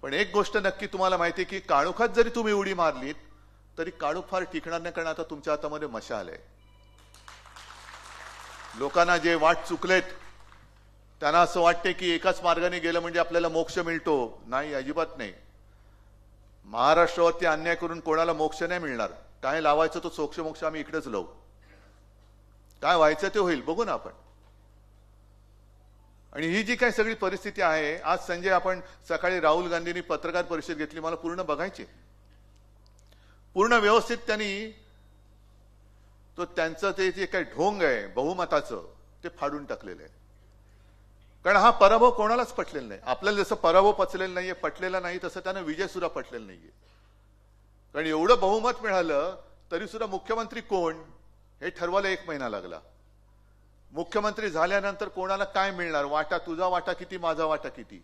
पण एक गोष्ट नक्की तुम्हाला माहिती आहे की काळोखात जरी तुम्ही उडी मारलीत तरी काळोख फार टिकणार नाही, कारण आता तुमच्या हातामध्ये मशाल आहे. लोकांना जे वाट चुकलेत त्यांना असं वाटते की एकाच मार्गाने गेलं म्हणजे आपल्याला मोक्ष मिळतो. नाही, अजिबात नाही. महाराष्ट्रावरती अन्याय करून कोणाला मोक्ष नाही मिळणार. काय लावायचं तो सोक्ष मोक्ष आम्ही इकडेच लावू. काय व्हायचं ते होईल, बघू ना आपण. आणि ही जी काय सगळी परिस्थिती आहे, आज संजय आपण सकाळी राहुल गांधींनी पत्रकार परिषद घेतली, मला पूर्ण बघायची. पूर्ण व्यवस्थित त्यांनी तो त्यांचं ते जे काही ढोंग आहे बहुमताचं ते फाडून टाकलेलं आहे. कारण हा पराभव कोणालाच पटलेला नाही. आपल्याला जसं पराभव पचलेला नाहीये, पटलेला नाही, तसं त्यांना विजय सुद्धा पटलेला नाहीये. कारण एवढं बहुमत मिळालं तरी सुद्धा मुख्यमंत्री कोण हे ठरवायला 1 महिना लागला. मुख्यमंत्री झाल्यानंतर कोणाला काय मिळणार, वाटा तुझा वाटा किती, माझा वाटा किती.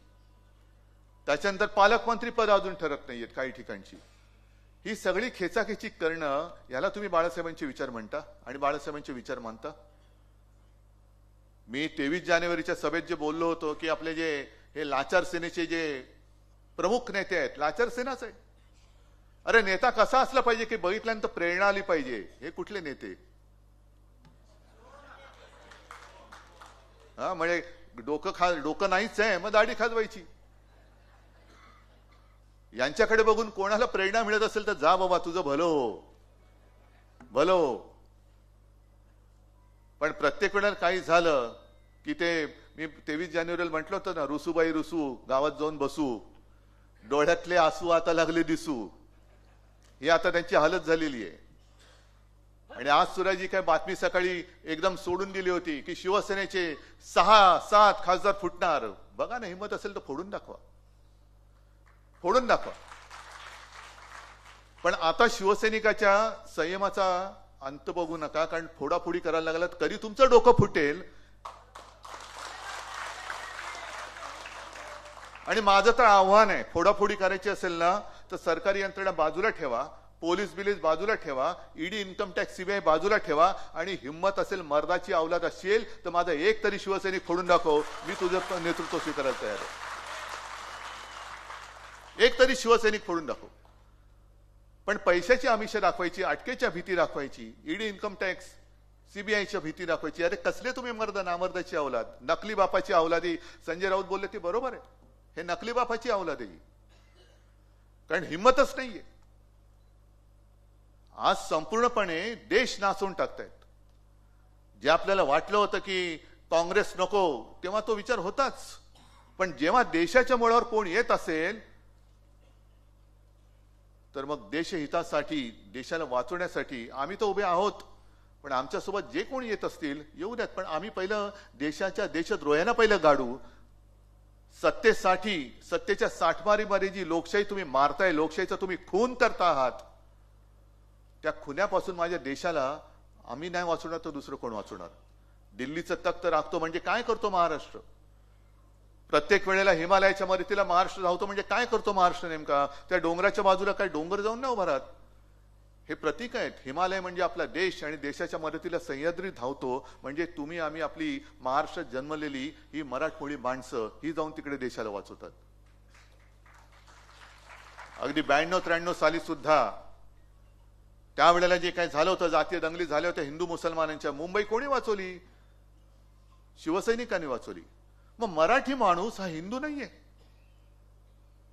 त्याच्यानंतर पालकमंत्री पद अजून ठरत नाहीयेत काही ठिकाणची. ही सगळी खेचाखेची करणं याला तुम्ही बाळासाहेबांचे विचार म्हणता आणि बाळासाहेबांचे विचार मानता. मी 23 जानेवारीच्या सभेत जे बोललो होतो की आपले जे हे लाचार सेनेचे जे प्रमुख नेते आहेत, लाचार सेनाच आहे. अरे नेता कसा असला पाहिजे की बघितल्यानंतर प्रेरणा आली पाहिजे. हे कुठले नेते? हा, म्हणजे डोकं नाहीच आहे, मग दाढी खाजवायची. यांच्याकडे बघून कोणाला प्रेरणा मिळत असेल तर जा बाबा, तुझं भलं हो, भलं हो. पण प्रत्येक वेळेला काही झालं की ते मी 23 जानेवारीला म्हटलं होतं ना, रुसूबाई रुसू, गावात जाऊन बसू, डोळ्यातले आसू आता लागले दिसू. ही आता त्यांची हालत झालेली आहे. आणि आज सुद्धा जी काय बातमी सकाळी एकदम सोडून दिली होती की शिवसेनेचे 6-7 खासदार फुटणार. बघा ना, हिंमत असेल तर फोडून दाखवा, फोडून दाखवा. पण आता शिवसैनिकाच्या संयमाचा अंत बघू नका, कारण फोडाफोडी करायला लागलात कधी तुमचं डोकं फुटेल. आणि माझं तर आव्हान आहे, फोडाफोडी करायची असेल ना तर सरकारी यंत्रणा बाजूला ठेवा, पोलीस बिलीस बाजूला ठेवा, ईडी, इन्कम टॅक्स, सीबीआय बाजूला ठेवा आणि हिंमत असेल, मर्दाची अवलाद असेल तर माझा एक तरी शिवसैनिक फोडून दाखव, मी तुझं नेतृत्व स्वीकारायला तयार आहे. एक तरी शिवसैनिक फोडून दाखव. पण पैशाची आमिष दाखवायची, अटकेच्या भीती दाखवायची, ईडी, इन्कम टॅक्स, सीबीआयच्या भीती दाखवायची. अरे कसले तुम्ही मर्द, नामर्दाची अवलाद, नकली बापाची अवलादी. संजय राऊत बोलले ते बरोबर आहे, हे नकली बापाची अवलाद आहे. कारण हिंमतच नाहीये. आज संपूर्णपणे देश नाचवून टाकतायत. जे आपल्याला वाटलं होतं की काँग्रेस नको, तेव्हा तो विचार होताच. पण जेव्हा देशाच्या मुळावर कोण येत असेल तर मग देशहितासाठी, देशाला वाचवण्यासाठी आम्ही तर उभे आहोत. पण आमच्यासोबत जे कोणी येत असतील येऊ द्यात. पण आम्ही पहिलं देशाच्या देशद्रोह्यांना पहिलं गाडू. सत्तेसाठी, सत्तेच्या साठमारीमध्ये जी लोकशाही तुम्ही मारताय, लोकशाहीचा तुम्ही खून करता आहात, त्या खुन्यापासून माझ्या देशाला आम्ही नाही वाचवणार तर दुसरं कोण वाचवणार? दिल्लीचं तख्त राखतो म्हणजे काय करतो महाराष्ट्र? प्रत्येक वेळेला हिमालयाच्या मदतीला महाराष्ट्र धावतो म्हणजे काय करतो महाराष्ट्र नेमका? त्या डोंगराच्या बाजूला काय डोंगर जाऊन नाही उभा राहत. हे प्रतीक आहेत. हिमालय म्हणजे आपला देश आणि देशाच्या मदतीला सह्याद्री धावतो म्हणजे तुम्ही आम्ही आपली महाराष्ट्रात जन्मलेली ही मराठमोळी माणसं ही जाऊन तिकडे देशाला वाचवतात. अगदी 92-93 साली सुद्धा त्यावेळेला जे काय झालं होतं, जातीय दंगली झाल्या होत्या हिंदू मुसलमानांच्या, मुंबई कोणी वाचवली? शिवसैनिकांनी वाचवली. मग मराठी माणूस हा हिंदू नाहीये.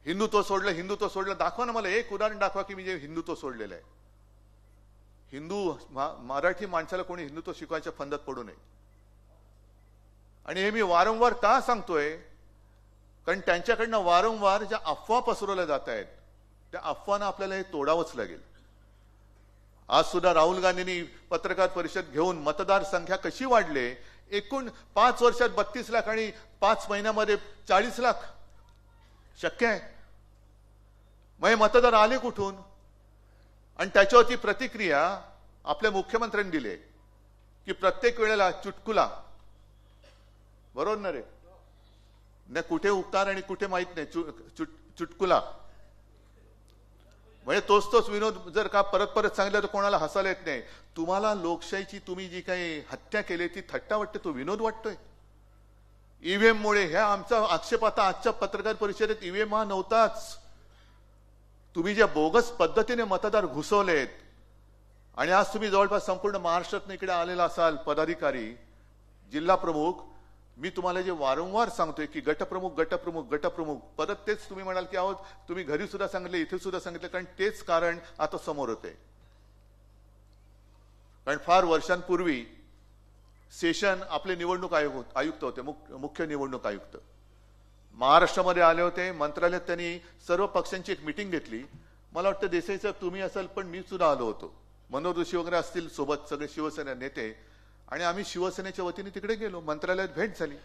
हिंदुत्व सोडलं, हिंदुत्व सोडलं. दाखवा ना मला एक उदाहरण दाखवा की मी जे हिंदुत्व सोडलेलं आहे. मराठी माणसाला कोणी हिंदुत्व शिकवायच्या फंदात पडू नये. आणि हे मी वारंवार का सांगतोय? कारण त्यांच्याकडनं वारंवार ज्या अफवा पसरवल्या जात आहेत त्या अफवांना आपल्याला हे तोडावंच लागेल. आज सुद्धा राहुल गांधींनी पत्रकार परिषद घेऊन मतदार संख्या कशी वाढले, एकूण 5 वर्षात 32 लाख आणि 5 महिन्यामध्ये 40 लाख शक्य आहे. मग हे मतदार आले कुठून? आणि त्याच्यावरची प्रतिक्रिया आपल्या मुख्यमंत्र्यांनी दिली की प्रत्येक वेळेला चुटकुला, बरोबर ना रे, न कुठे उतार आणि कुठे माहित नाही, चुटकुला म्हणजे तोच विनोद जर का परत परत सांगितलं तर कोणाला हसायला येत नाही. तुम्हाला लोकशाहीची तुम्ही जी काही हत्या केली ती थट्टा वाटते, तो विनोद वाटतोय. ईव्हीएम मुळे ह्या आमचा आक्षेप आता आजच्या पत्रकार परिषदेत ईव्हीएम हा नव्हताच. तुम्ही ज्या बोगस पद्धतीने मतदार घुसवलेत आणि आज तुम्ही जवळपास संपूर्ण महाराष्ट्रातून इकडे आलेला असाल पदाधिकारी, जिल्हा प्रमुख, मी तुम्हाला जे वारंवार सांगतोय की गटप्रमुख गटप्रमुख गटप्रमुख, परत तेच तुम्ही म्हणाल की आहोत तुम्ही घरी सुद्धा सांगितले, इथे सुद्धा सांगितलं, कारण तेच कारण आता समोर होते. कारण फार वर्षांपूर्वी सेशन आपले निवडणूक आयुक्त होते, मुख्य निवडणूक आयुक्त महाराष्ट्रामध्ये आले होते. मंत्रालयात त्यांनी सर्व पक्षांची एक मीटिंग घेतली. मला वाटतं देसाई साहेब तुम्ही असाल, पण मी सुद्धा आलो होतो, मनोहर जोशी वगैरे असतील सोबत, सगळे शिवसेना नेते, आणि आम्ही शिवसेनेच्या वतीने तिकडे गेलो. मंत्रालयात भेट झाली.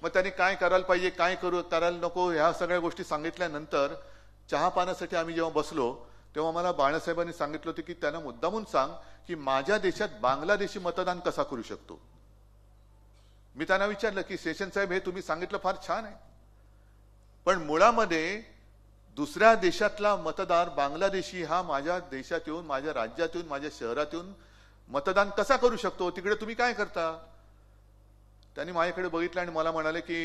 मग त्यांनी काय करायला पाहिजे, काय करायला नको, ह्या सगळ्या गोष्टी सांगितल्यानंतर चहा पाण्यासाठी आम्ही जेव्हा बसलो तेव्हा मला बाळासाहेबांनी सांगितलं होतं की त्यांना मुद्दामून सांग की माझ्या देशात बांगलादेशी मतदान कसा करू शकतो. मी त्यांना विचारलं की सेशन साहेब हे तुम्ही सांगितलं फार छान आहे, पण मुळामध्ये दुसऱ्या देशातला मतदार बांगलादेशी हा माझ्या देशात येऊन, माझ्या राज्यात येऊन, माझ्या शहरात येऊन मतदान कसा करू शकतो, तिकडे तुम्ही काय करता. त्यांनी माझ्याकडे बघितलं आणि मला म्हणाले की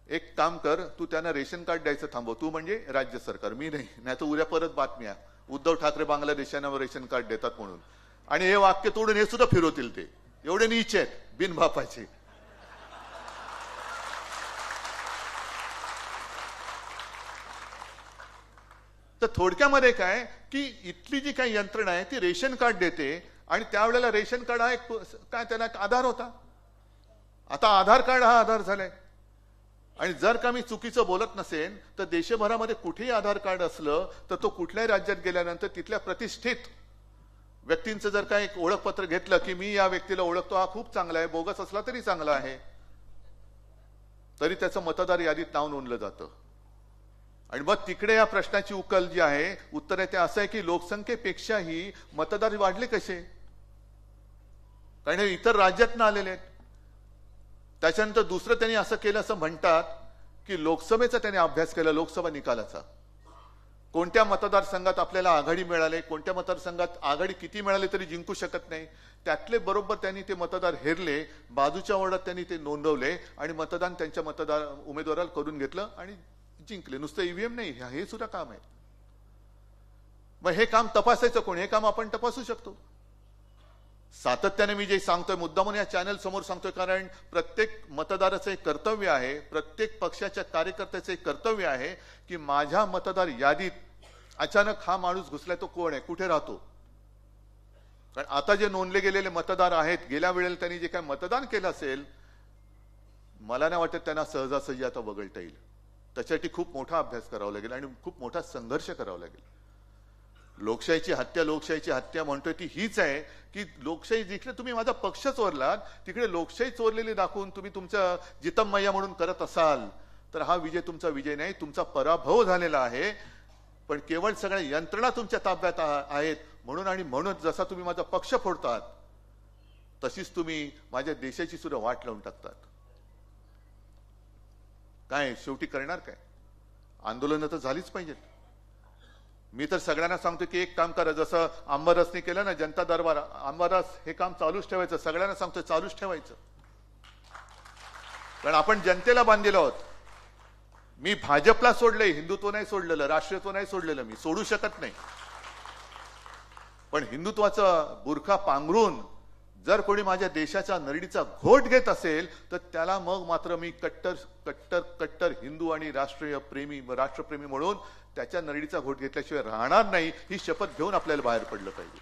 एक काम कर, तू त्यांना रेशन कार्ड द्यायचं थांबव, तू म्हणजे राज्य सरकार, मी नाही तर उद्या परत बातम्या उद्धव ठाकरे बांगलादेशांना रेशन कार्ड देतात म्हणून. आणि हे वाक्य तोडून हे सुद्धा फिरवतील, ते एवढे नीच आहेत बिनबापाचे. तर थोडक्यामध्ये काय की इथली जी काही यंत्रणा आहे ती रेशन कार्ड देते, आणि त्यावेळेला रेशन कार्ड हा एक काय त्याला एक आधार होता. आता आधार कार्ड हा आधार झालाय. आणि जर का मी चुकीचं बोलत नसेन तर देशभरामध्ये कुठेही आधार कार्ड असलं तर तो कुठल्याही राज्यात गेल्यानंतर तिथल्या प्रतिष्ठित व्यक्तींचं जर का एक ओळखपत्र घेतलं की मी या व्यक्तीला ओळखतो, हा खूप चांगला आहे, बोगस असला तरी चांगला आहे, तरी त्याचं मतदार यादीत नाव नोंदलं जातं. आणि मग तिकडे या प्रश्नाची उकल जी आहे, उत्तर आहे ते असं आहे की लोकसंख्येपेक्षाही मतदार वाढले कसे, कारण हे इतर राज्यातनं आलेले आहेत. त्याच्यानंतर दुसरं त्यांनी असं केलं असं म्हणतात की लोकसभेचा त्यांनी अभ्यास केला, लोकसभा निकालाचा, कोणत्या मतदारसंघात आपल्याला आघाडी मिळाली, कोणत्या मतदारसंघात आघाडी किती मिळाली तरी जिंकू शकत नाही, त्यातले बरोबर त्यांनी ते मतदार हेरले, बाजूच्या वॉर्डात त्यांनी ते नोंदवले आणि मतदान त्यांच्या उमेदवाराला करून घेतलं आणि जिंकले. नुसतं ईव्हीएम नाही, हे सुद्धा काम आहे. मग हे काम तपासायचं कोण, हे काम आपण तपासू शकतो. सातत्याने मी जे सांगतोय मुद्दामून या चॅनल समोर सांगतोय, कारण प्रत्येक मतदाराचं एक कर्तव्य आहे, प्रत्येक पक्षाच्या कार्यकर्त्याचं एक कर्तव्य आहे की माझ्या मतदार यादीत अचानक हा माणूस घुसलाय, तो कोण आहे, कुठे राहतो. कारण आता जे नोंदले गेलेले मतदार आहेत, गेल्या वेळेला त्यांनी जे काय मतदान केलं असेल, मला नाही वाटत त्यांना सहजासहजी आता वगळता येईल. त्याच्यासाठी खूप मोठा अभ्यास करावा लागेल आणि खूप मोठा संघर्ष करावा लागेल. लोकशाहीची हत्या म्हणतोय ती हीच आहे की लोकशाही, जिकडे तुम्ही माझा पक्ष चोरलात तिकडे लोकशाही चोरलेली दाखवून तुम्ही तुमचं जितमय्या म्हणून करत असाल तर हा विजय तुमचा विजय नाही, तुमचा पराभव झालेला आहे. पण केवळ सगळ्या यंत्रणा तुमच्या ताब्यात आहेत म्हणून, आणि म्हणून जसा तुम्ही माझा पक्ष फोडतात तशीच तुम्ही माझ्या देशाची सुद्धा वाट लावून टाकतात. काय शेवटी करणार काय, आंदोलनं तर झालीच पाहिजेत. मी तर सगळ्यांना सांगतो की एक काम करा, जसं आंबारसने केलं ना जनता दरबार, आंबारस हे काम चालूच ठेवायचं. सगळ्यांना सांगतोय चालूच ठेवायचं, कारण आपण जनतेला बांधलेलो आहोत. मी भाजपला सोडलंय, हिंदुत्व नाही सोडलेलं, राष्ट्रीयत्व नाही सोडलेलं, मी सोडू शकत नाही. पण हिंदुत्वाचा बुरखा पांघरून जर कोणी माझ्या देशाच्या नरडीचा घोट घेत असेल तर त्याला मग मात्र मी कट्टर कट्टर कट्टर हिंदू आणि राष्ट्रप्रेमी म्हणून त्याच्या नरडीचा घोट घेतल्याशिवाय राहणार नाही, ही शपथ घेऊन आपल्याला बाहेर पडलं पाहिजे.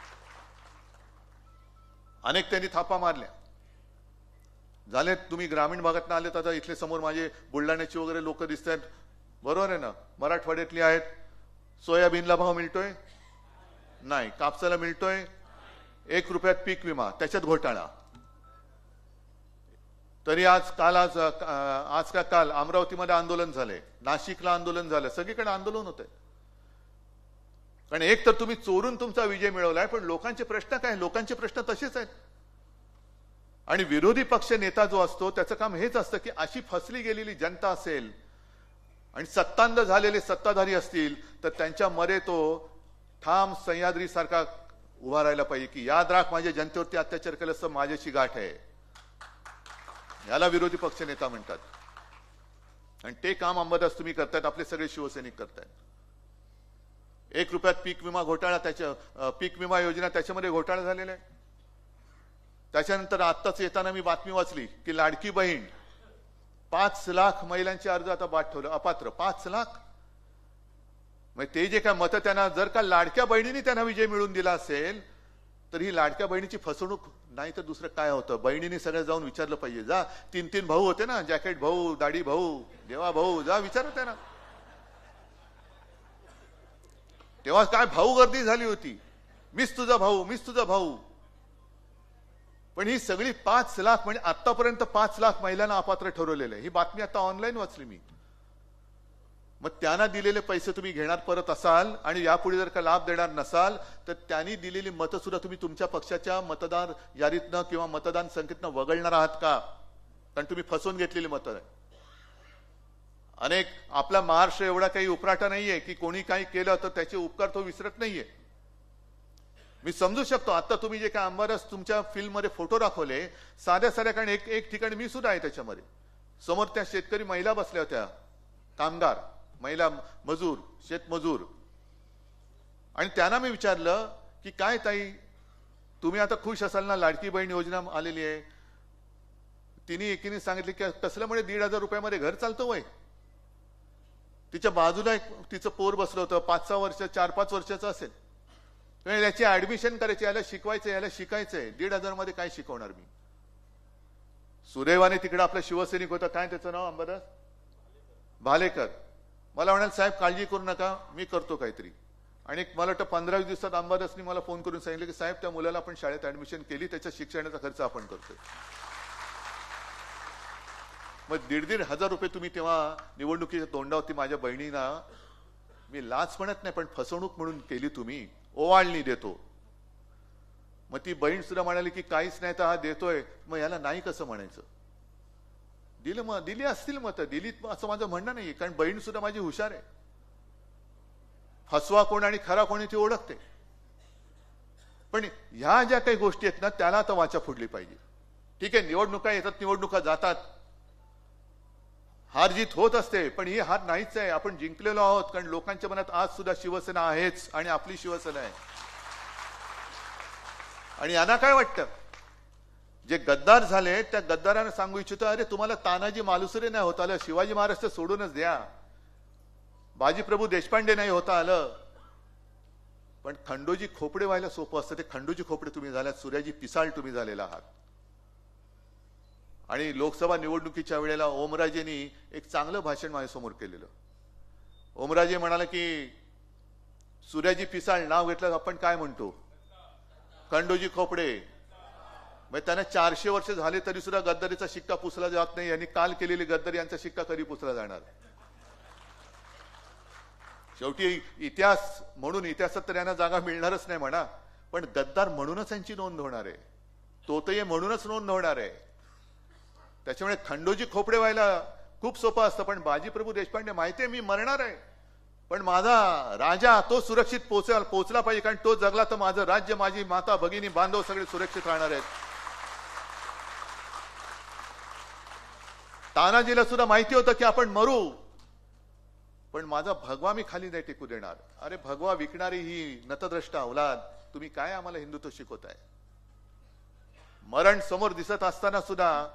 अनेक त्यांनी थापा मारल्या झाले. तुम्ही ग्रामीण भागात आलेत, आता इथले समोर माझे बुलढाण्याची वगैरे लोक दिसत आहेत, बरोबर आहे ना, मराठवाड्यातली आहेत, सोयाबीनला भाव मिळतोय नाही, कापसाला मिळतोय 1 रुपयात पीक विमा, त्याच्यात घोटाळा. तरी आज का काल अमरावतीमध्ये आंदोलन झाले, नाशिकला आंदोलन झालं, सगळीकडे आंदोलन होतंय. कारण एक तर तुम्ही चोरून तुमचा विजय मिळवलाय, पण लोकांचे प्रश्न काय? लोकांचे प्रश्न तसेच आहेत. आणि विरोधी पक्ष नेता जो असतो त्याचं काम हेच असतं की अशी फसली गेलेली जनता असेल आणि सत्तांध झालेले सत्ताधारी असतील तर त्यांच्या मध्ये तो ठाम सह्याद्री सारखा उभा राहायला पाहिजे की याद राख, माझ्या जनतेवरती अत्याचार केलं असं माझ्याशी गाठ आहे. याला विरोधी पक्ष नेता म्हणतात. आणि ते काम अंबादास तुम्ही करतायत, आपले सगळे शिवसैनिक करतायत. 1 रुपयात पीक विमा घोटाळा, पीक विमा योजना त्याच्यामध्ये घोटाळा झालेला आहे. त्याच्यानंतर आत्ताच येताना मी बातमी वाचली की लाडकी बहीण 5 लाख महिलांचे अर्ज आता बाद ठेवलं, अपात्र 5 लाख. मग ते जे काय मतं त्यांना, जर का लाडक्या बहिणीने त्यांना विजय मिळवून दिला असेल तर ही लाडक्या बहिणीची फसवणूक नाही तर दुसरं काय होतं? बहिणीने सगळं जाऊन विचारलं पाहिजे. जा 3 भाऊ होते ना, जॅकेट भाऊ, दाढी भाऊ, देवा भाऊ, जा विचारा त्यांना. तेव्हा काय भाऊ गर्दी झाली होती, मीच तुझा भाऊ, मीच तुझा भाऊ. पण ही सगळी 5 लाख म्हणजे आतापर्यंत 5 लाख महिलांना अपात्र ठरवलेलं आहे. ही बातमी आता ऑनलाईन वाचली मी. मग त्यांना दिलेले पैसे तुम्ही घेणार परत असाल आणि यापुढे जर का लाभ देणार नसाल तर त्यांनी दिलेली मतं सुद्धा तुम्ही तुमच्या पक्षाच्या मतदार यादीतनं किंवा मतदान संख्येतनं वगळणार आहात का? कारण तुम्ही फसवून घेतलेली मतं आहे. अनेक आपला महाराष्ट्र एवढा काही उपराटा नाहीये की कोणी काही केलं तर त्याचे उपकार तो विसरत नाहीये. मी समजू शकतो. आता तुम्ही जे काय अंबादास तुमच्या फिल्ममध्ये फोटो दाखवले साध्या साध्या, कारण एक ठिकाणी मी सुद्धा आहे त्याच्यामध्ये, समोर त्या शेतकरी महिला बसल्या होत्या, कामगार महिला मजूर, शेतमजूर, आणि त्यांना मी विचारलं की काय ताई तुम्ही आता खुश असाल ना, लाडकी बहीण योजना आलेली आहे. तिने एकीने सांगितले की कसल्यामुळे 1,500 रुपयामध्ये घर चालतं वय. तिच्या बाजूला एक तिचं पोर बसलं होतं, 5-6 वर्ष, 4-5 वर्षाचं असेल. याची ऍडमिशन करायची, याला शिकवायचं, याला शिकायचंय. 1,500 मध्ये काय शिकवणार मी? सुदैवाने तिकडे आपला शिवसैनिक होता, काय त्याचं नाव अंबादास भालेकर. मला म्हणाल साहेब काळजी करू नका, मी करतो काहीतरी. आणि मला वाटतं 15-20 दिवसात अंबादासनी मला फोन करून सांगितलं की साहेब त्या मुलाला आपण शाळेत ऍडमिशन केली, त्याच्या शिक्षणाचा खर्च आपण करतोय. मग 1,500 रुपये तुम्ही तेव्हा निवडणुकीच्या तोंडावरती माझ्या बहिणींना, मी लाच म्हणत नाही पण फसवणूक म्हणून केली तुम्ही, ओवाळणी देतो. मग ती बहीण सुद्धा म्हणाली की काहीच नाही तर हा देतोय, मग याला नाही कसं म्हणायचं? दिलं, मग दिली असतील मतं, दिलीत असं माझं म्हणणं नाही. कारण बहीण सुद्धा माझी हुशार आहे. फसवा कोण आणि खरा कोणी ती ओळखते. पण ह्या ज्या काही गोष्टी आहेत ना त्याला आता वाचा फुडली पाहिजे. ठीक आहे, निवडणुका येतात, निवडणुका जातात, हार जीत होत असते, पण ही हार नाहीच आहे. आपण जिंकलेलो आहोत. कारण लोकांच्या मनात आज सुद्धा शिवसेना आहेच आणि आपली शिवसेना आहे. आणि यांना काय वाटतं, जे गद्दार झाले त्या गद्दारांना सांगू इच्छितो, अरे तुम्हाला तानाजी मालुसरे नाही होता आलं, शिवाजी महाराज सोडूनच द्या, बाजीप्रभू देशपांडे नाही होता आलं, पण खंडोजी खोपडे व्हायला सोपं असतं. ते खंडोजी खोपडे तुम्ही झाल्यात, सूर्याजी पिसाळ तुम्ही झालेला आहात. आणि लोकसभा निवडणुकीच्या वेळेला ओमराजेंनी एक चांगलं भाषण माझ्यासमोर केलेलं. ओमराजे म्हणाले की सूर्याजी पिसाळ नाव घेतलं आपण काय म्हणतो, खंडोजी खोपडे. मग त्यांना 400 वर्ष झाले तरी सुद्धा गद्दारीचा शिक्का पुसला जात नाही. यांनी काल केलेली गद्दारी यांचा शिक्का कधी पुसला जाणार? शेवटी इतिहास म्हणून इतिहासात तर यांना जागा मिळणारच नाही म्हणा, पण गद्दार म्हणूनच यांची नोंद होणार आहे, तोतये म्हणूनच नोंद होणार आहे. त्याच्यामुळे खंडोजी खोपडे व्हायला खूप सोपं असतं. पण बाजीप्रभू देशपांडे माहितीये मी मरणार आहे, पण माझा राजा तो सुरक्षित पोहोचला पाहिजे. कारण तो जगला तर माझं राज्य, माझी माता, भगिनी, बांधव सगळे सुरक्षित राहणार आहेत. तानाजीला सुद्धा माहिती होतं की आपण मरू, पण माझा भगवा मी खाली नाही टेकू देणार. अरे भगवा विकणारी ही नतद्रष्टा औलाद, तुम्ही काय आम्हाला हिंदुत्व शिकवताय? मरण समोर दिसत असताना सुद्धा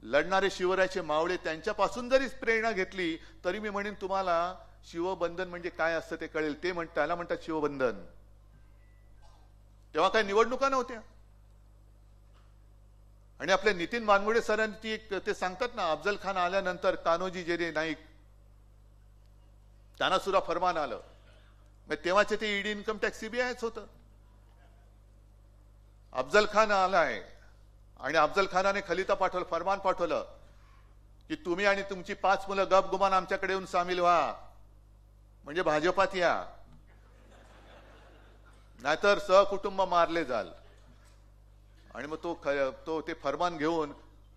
लढणारे शिवरायाचे मावळे, त्यांच्यापासून जरी प्रेरणा घेतली तरी मी म्हणेन तुम्हाला शिवबंधन म्हणजे काय असतं ते कळेल. ते त्याला म्हणतात शिवबंधन. तेव्हा काय निवडणुका नव्हत्या. आणि आपल्या नितीन बानगुडे सरांनी ते सांगतात ना, अफजल खान आल्यानंतर कान्होजी जेरे नाईक त्यांना सुद्धा फरमान आलं मग तेव्हाचे ते ईडी, इन्कम टॅक्स, सीबीआयच होतं. अफजल खान आलाय आणि अफजल खानाने खलिता पाठवलं, फरमान पाठवलं की तुम्ही आणि तुमची 5 मुलं गप गुमान आमच्याकडे येऊन सामील व्हा, म्हणजे भाजपात या, नाहीतर सहकुटुंब मारले जाल. आणि मग तो ते फरमान घेऊन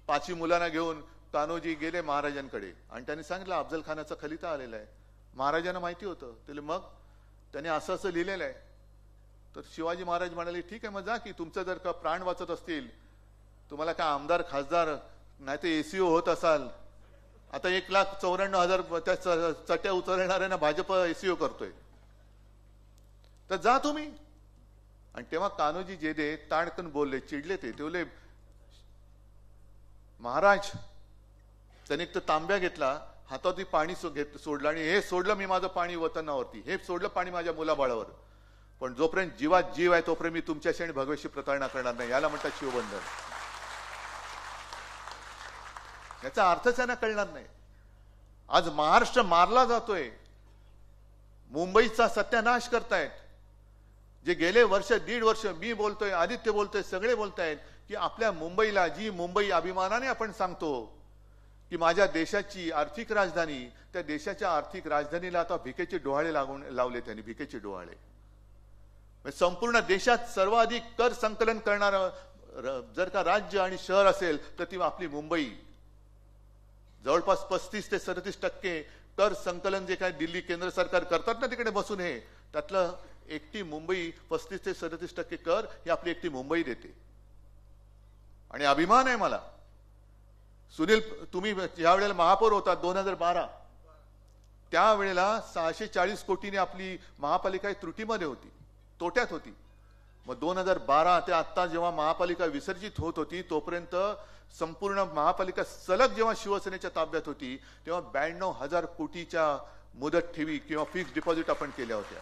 5 मुलांना घेऊन कान्होजी गेले महाराजांकडे आणि त्यांनी सांगितलं अफजल खानाचा खलिता आलेला आहे. महाराजांना माहिती होतं. ते मग त्यांनी असं असं लिहिलेलं आहे. तर शिवाजी महाराज म्हणाले ठीक आहे, मग जा की, तुमचं जर का प्राण वाचत असतील, तुम्हाला काय आमदार खासदार नाही तर एसीओ होत असाल, आता 1,94,000 त्या चट्या उचलणाऱ्यांना भाजप एसीओ करतोय, तर जा तुम्ही. आणि तेव्हा कान्होजी जेदे ताडकन बोलले, चिडले. ते बोलले महाराज, त्याने एक तर तांब्या घेतला, हातावरती पाणी सोडलं आणि हे सोडलं मी माझं पाणी वतनावरती, हे सोडलं पाणी माझ्या मुलाबाळावर, पण जोपर्यंत जीवात जीव आहे तोपर्यंत मी तुमच्याशी आणि भगवेशी प्रतारणा करणार नाही. याला म्हणतात शिवबंधन. याचा अर्थच त्यांना कळणार नाही. आज महाराष्ट्र मारला जातोय, मुंबईचा सत्यानाश करतायत. जे गेले वर्ष, 1.5 वर्ष मी बोलतोय, आदित्य बोलतोय, सगळे बोलतायत की आपल्या मुंबईला, जी मुंबई अभिमानाने आपण सांगतो की माझ्या देशाची आर्थिक राजधानी, त्या देशाच्या आर्थिक राजधानीला आता भिकेचे डोहाळे लावले त्यांनी, भिकेचे डोहाळे. संपूर्ण देशात सर्वाधिक कर संकलन करणार जर का राज्य आणि शहर असेल तर ती आपली मुंबई. जवळपास 35 ते 37% कर संकलन जे काय दिल्ली केंद्र सरकार करतात ना तिकडे बसून, हे त्यातलं एकटी मुंबई 35 ते 37% कर ही आपली एकटी मुंबई देते. आणि अभिमान आहे मला. सुनील, तुम्ही ज्या वेळेला महापौर होता 2012, त्यावेळेला 640 कोटीने आपली महापालिका त्रुटीमध्ये होती, तोट्यात होती. मग 2012 ते आता जेव्हा महापालिका विसर्जित होत होती, तोपर्यंत संपूर्ण महापालिका सलग जेव्हा शिवसेनेच्या ताब्यात होती, तेव्हा 92,000 कोटीच्या मुदत ठेवी किंवा फिक्स डिपॉझिट आपण केल्या होत्या.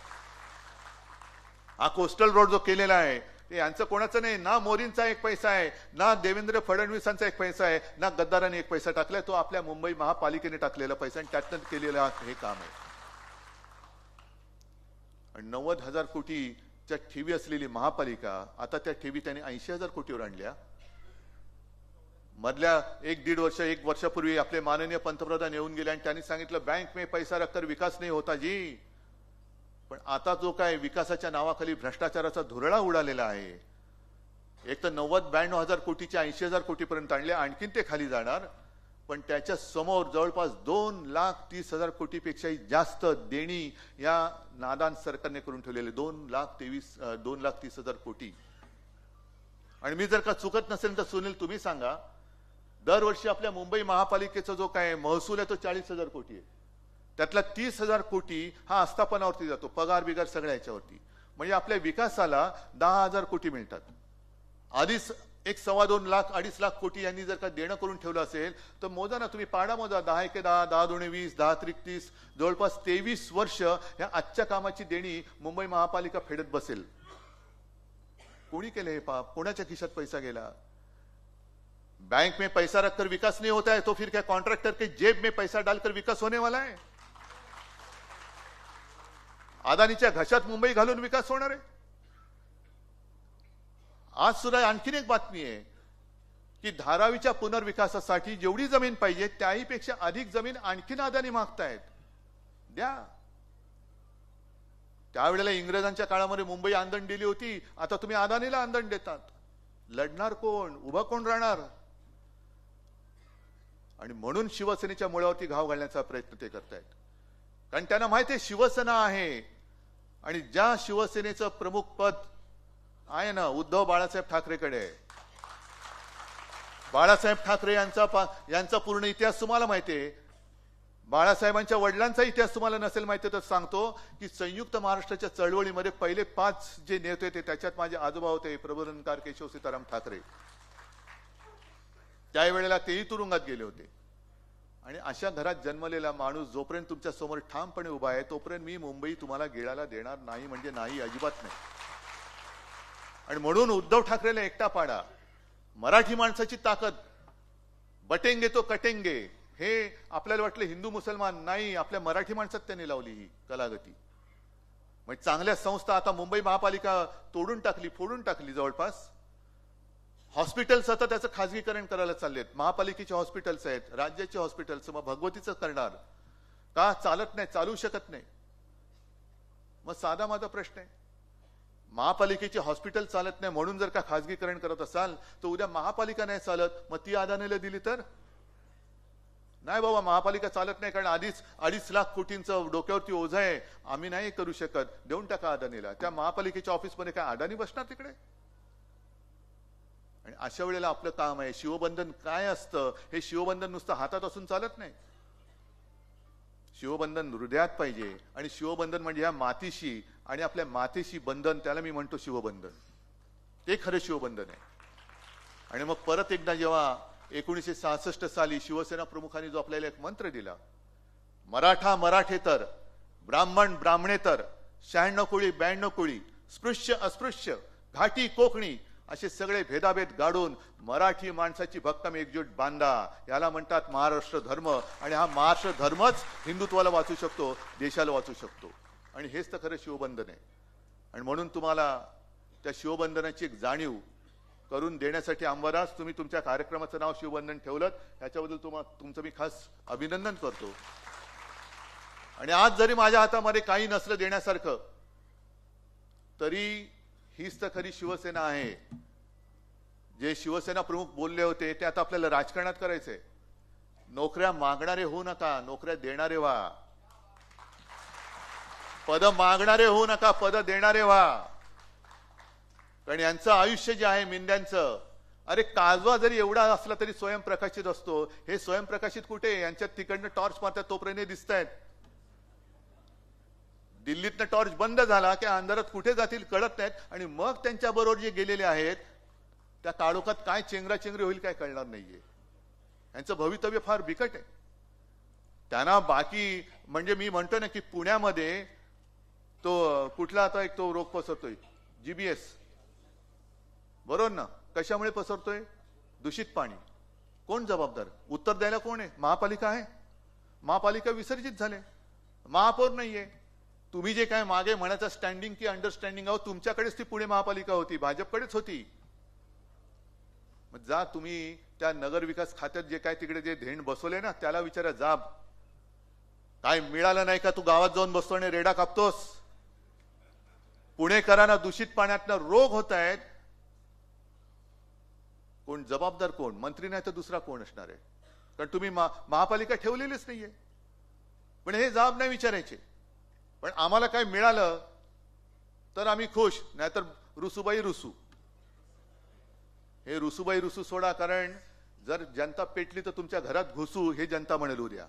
हा कोस्टल रोड जो केलेला आहे ते यांचं कोणाचं नाही, ना मोदींचा 1 पैसा आहे, ना देवेंद्र फडणवीसांचा 1 पैसा आहे, ना गद्दारांनी 1 पैसा टाकलाय. तो आपल्या मुंबई महापालिकेने टाकलेला पैसा आणि त्यातनं केलेलं हे काम आहे. आणि 90,000 कोटीच्या ठेवी असलेली महापालिका आता त्या ठेवी त्यांनी 80,000 कोटीवर आणल्या. मधल्या 1-1.5 वर्ष, 1 वर्षापूर्वी आपले माननीय पंतप्रधान येऊन गेले आणि त्यांनी सांगितलं बँक में पैसा रखकर विकास नाही होता जी. पण आता जो काय विकासाच्या नावाखाली भ्रष्टाचाराचा धुरळा उडालेला आहे, एक तर 90-92,000 कोटीच्या 80,000 कोटीपर्यंत आणले, आणखीन ते खाली जाणार. पण त्याच्या समोर जवळपास 2,30,000 कोटीपेक्षाही जास्त देणी या नादान सरकारने करून ठेवलेले, 2,30,000 कोटी. आणि मी जर का चुकत नसेल तर सुनील तुम्ही सांगा, दरवर्षी आपल्या मुंबई महापालिकेचा जो काय महसूल आहे तो 40,000 कोटी आहे. त्यातला 30,000 कोटी हा आस्थापनावरती जातो, पगार बिगार सगळ्या याच्यावरती. म्हणजे आपल्या विकासाला 10,000 कोटी मिळतात. आधीच 1.25 लाख 2.5 लाख कोटी यांनी जर का देणं करून ठेवलं असेल तर मोजा ना तुम्ही, पाडा मोजा, 10×10, 10×2=20, 10×3=30, जवळपास 23 वर्ष या आजच्या कामाची देणी मुंबई महापालिका फेडत बसेल. कोणी केले हे पाप? कोणाच्या खिशात पैसा गेला? बैंक में पैसा रखकर विकास नहीं होता है तो फिर क्या कॉन्ट्रैक्टर के जेब में पैसा डालकर विकास होने वाला है? अदानीच्या घशात मुंबई घालून विकास होणार आहे? आज सुद्धा आणखीन एक बातमी आहे की धारावीच्या पुनर्विकासासाठी जेवढी जमीन पाहिजे त्याहीपेक्षा अधिक जमीन आणखीन अदानी मागतायत. द्या. त्यावेळेला इंग्रजांच्या काळामध्ये मुंबई आंदण दिली होती, आता तुम्ही अदानीला आंदण देतात. लढणार कोण? उभा कोण राहणार? आणि म्हणून शिवसेनेच्या मुळावरती घाव घालण्याचा प्रयत्न ते करतायत. कारण त्यांना माहिती आहे शिवसेना आहे आणि ज्या शिवसेनेचं प्रमुख पद आहे ना उद्धव बाळासाहेब ठाकरेकडे आहे. बाळासाहेब ठाकरे यांचा पूर्ण इतिहास तुम्हाला माहिती आहे. बाळासाहेबांच्या वडिलांचा इतिहास तुम्हाला नसेल माहिती तर सांगतो की संयुक्त महाराष्ट्राच्या चळवळीमध्ये पहिले 5 जे नेते होते त्याच्यात माझे आजोबा होते, प्रबोधनकार केशव सीताराम ठाकरे. त्यावेळेला तेही तुरुंगात गेले होते. आणि अशा घरात जन्मलेला माणूस जोपर्यंत तुमच्या समोर ठामपणे उभा आहे तोपर्यंत मी मुंबई तुम्हाला गिळायला देणार नाही, म्हणजे नाही, अजिबात नाही. आणि म्हणून उद्धव ठाकरेला एकटा पाडा. मराठी माणसाची ताकद, बटेंगे तो कटेंगे, हे आपल्याला वाटलं हिंदू मुसलमान, नाही, आपल्या मराठी माणसात त्यांनी लावली ही कलागती. म्हणजे चांगल्या संस्था आता मुंबई महापालिका तोडून टाकली, फोडून टाकली जवळपास. हॉस्पिटल्स आता त्याचं खाजगीकरण करायला चाललेत. महापालिकेचे हॉस्पिटल्स आहेत, राज्याचे हॉस्पिटल्स. मग भगवतीचं करणार का? चालत नाही, चालू शकत नाही. मग साधा माझा प्रश्न आहे, महापालिकेचे हॉस्पिटल चालत नाही म्हणून जर का खाजगीकरण करत असाल तर उद्या महापालिका नाही चालत, मग ती अदानीला दिली तर? नाही बाबा, महापालिका चालत नाही कारण आधीच 2.5 लाख कोटींचं डोक्यावरती ओझं आहे, आम्ही नाही करू शकत, देऊन टाका अदानीला. त्या महापालिकेच्या ऑफिसमध्ये काय अदानी बसणार तिकडे? आणि अशा वेळेला आपलं काम आहे, शिवबंधन काय असतं हे शिवबंधन नुसतं हातात असून चालत नाही. शिवबंधन हृदयात पाहिजे. आणि शिवबंधन म्हणजे या मातीशी आणि आपल्या मातेशी बंधन, त्याला मी म्हणतो शिवबंधन. ते खरं शिवबंधन आहे. आणि मग परत एकदा जेव्हा 1966 साली शिवसेना प्रमुखांनी जो आपल्याला एक मंत्र दिला, मराठा मराठेतर, ब्राह्मण ब्राह्मणेतर, 96 कोळी 92 कोळी, स्पृश्य अस्पृश्य, घाटी कोकणी, असे सगळे भेदाभेद गाडून मराठी माणसाची भक्कम एकजूट बांधा, याला म्हणतात महाराष्ट्र धर्म. आणि हा महाराष्ट्र धर्मच हिंदुत्वाला वाचू शकतो, देशाला वाचू शकतो. आणि हेच तर खरं शिवबंधन आहे. आणि म्हणून तुम्हाला त्या शिवबंधनाची एक जाणीव करून देण्यासाठी अंबादास, तुम्ही तुमच्या कार्यक्रमाचं नाव शिवबंधन ठेवलं, याच्याबद्दल तुमचं मी खास अभिनंदन करतो. आणि आज जरी माझ्या हातामध्ये काही नसलं देण्यासारखं, तरी हीच तर खरी शिवसेना आहे. जे शिवसेना प्रमुख बोलले होते ते आता आपल्याला राजकारणात करायचंय. नोकऱ्या मागणारे होऊ नका, नोकऱ्या देणारे व्हा. पद मागणारे होऊ नका, पद देणारे व्हा. कारण यांचं आयुष्य जे आहे मिंद्यांचं, अरे काजवा जरी एवढा असला तरी स्वयंप्रकाशित असतो. हे स्वयंप्रकाशित कुठे? यांच्यात तिकडनं टॉर्च मारतात तोपर्यंत दिसत आहेत. दिल्लीतनं टॉर्च बंद झाला की अंधारात कुठे जातील कळत नाहीत. आणि मग त्यांच्या बरोबर जे गेलेले आहेत त्या काळोखात काय चेंगराचेंगरी होईल काय कळणार नाहीये. यांचं भवितव्य फार बिकट आहे. त्यांना बाकी म्हणजे मी म्हणतो ना की पुण्यामध्ये तो कुठला आता एक तो रोग पसरतोय, GBS, बरोबर ना? कशामुळे पसरतोय? दूषित पाणी. कोण जबाबदार? उत्तर द्यायला कोण आहे? महापालिका आहे. महापालिका विसर्जित झाले, महापौर नाहीये. तुम्ही जे काय मागे म्हणायचं स्टँडिंग की अंडरस्टँडिंग, आहो तुमच्याकडेच ती पुणे महापालिका होती, भाजपकडेच होती. मग जा तुम्ही त्या नगर विकास खात्यात जे काय तिकडे जे धेण बसवले ना त्याला विचारा, जाब काय मिळालं नाही का? तू गावात जाऊन बसतो आणि रेडा कापतोस. पुणेकरांना दूषित पाण्यातनं रोग होत आहेत. कोण जबाबदार? कोण? मंत्री नाही तर दुसरा कोण असणार आहे? कारण तुम्ही महापालिका ठेवलेलीच नाहीये. पण हे जाब नाही विचारायचे. पण आम्हाला काय मिळालं तर आम्ही खुश, नाहीतर रुसूबाई रुसू. हे रुसूबाई रुसू सोडा. कारण जर जनता पेटली तर तुमच्या घरात घुसू, हे जनता म्हणेल उद्या.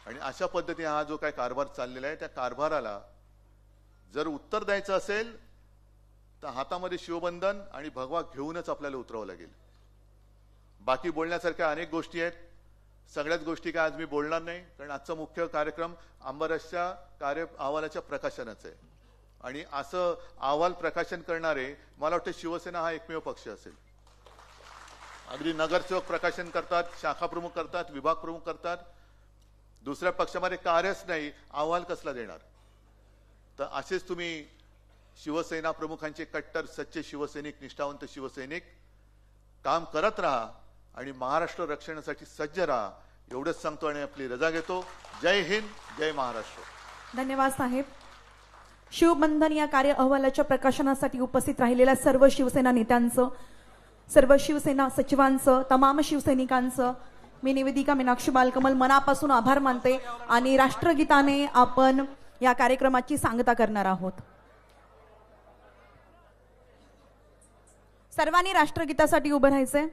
आणि अशा पद्धतीने हा जो काय कारभार चाललेला आहे त्या कारभाराला जर उत्तर द्यायचं असेल तर हातामध्ये शिवबंधन आणि भगवा घेऊनच आपल्याला उतरावं लागेल. बाकी बोलण्यासारख्या अनेक गोष्टी आहेत. सगळ्याच गोष्टी काय आज मी बोलणार नाही, कारण आजचा मुख्य कार्यक्रम अंबादासच्या कार्य अहवालाच्या प्रकाशनाचा आहे. आणि असं अहवाल प्रकाशन करणारे मला वाटतं शिवसेना हा एकमेव पक्ष असेल. अगदी नगरसेवक प्रकाशन करतात, शाखा प्रमुख करतात, विभाग प्रमुख करतात. दुसऱ्या पक्षामध्ये कार्यच नाही, अहवाल कसला देणार? तर असेच तुम्ही शिवसेना प्रमुखांचे कट्टर सच्चे शिवसैनिक, निष्ठावंत शिवसैनिक काम करत राहा आणि महाराष्ट्र रक्षणासाठी सज्ज राहा, एवढंच सांगतो आणि आपली रजा घेतो. जय हिंद, जय महाराष्ट्र. धन्यवाद साहेब. शिवबंधन या कार्य अहवालाच्या प्रकाशनासाठी उपस्थित राहिलेल्या सर्व शिवसेना नेत्यांचं, सर्व शिवसेना सचिवांचं, तमाम शिवसैनिकांचं मी निवेदिका मीनाक्षी बालकमल मनापासून आभार मानते. आणि राष्ट्रगीताने आपण या कार्यक्रमाची सांगता करणार आहोत. सर्वांनी राष्ट्रगीतासाठी उभं राहायचंय.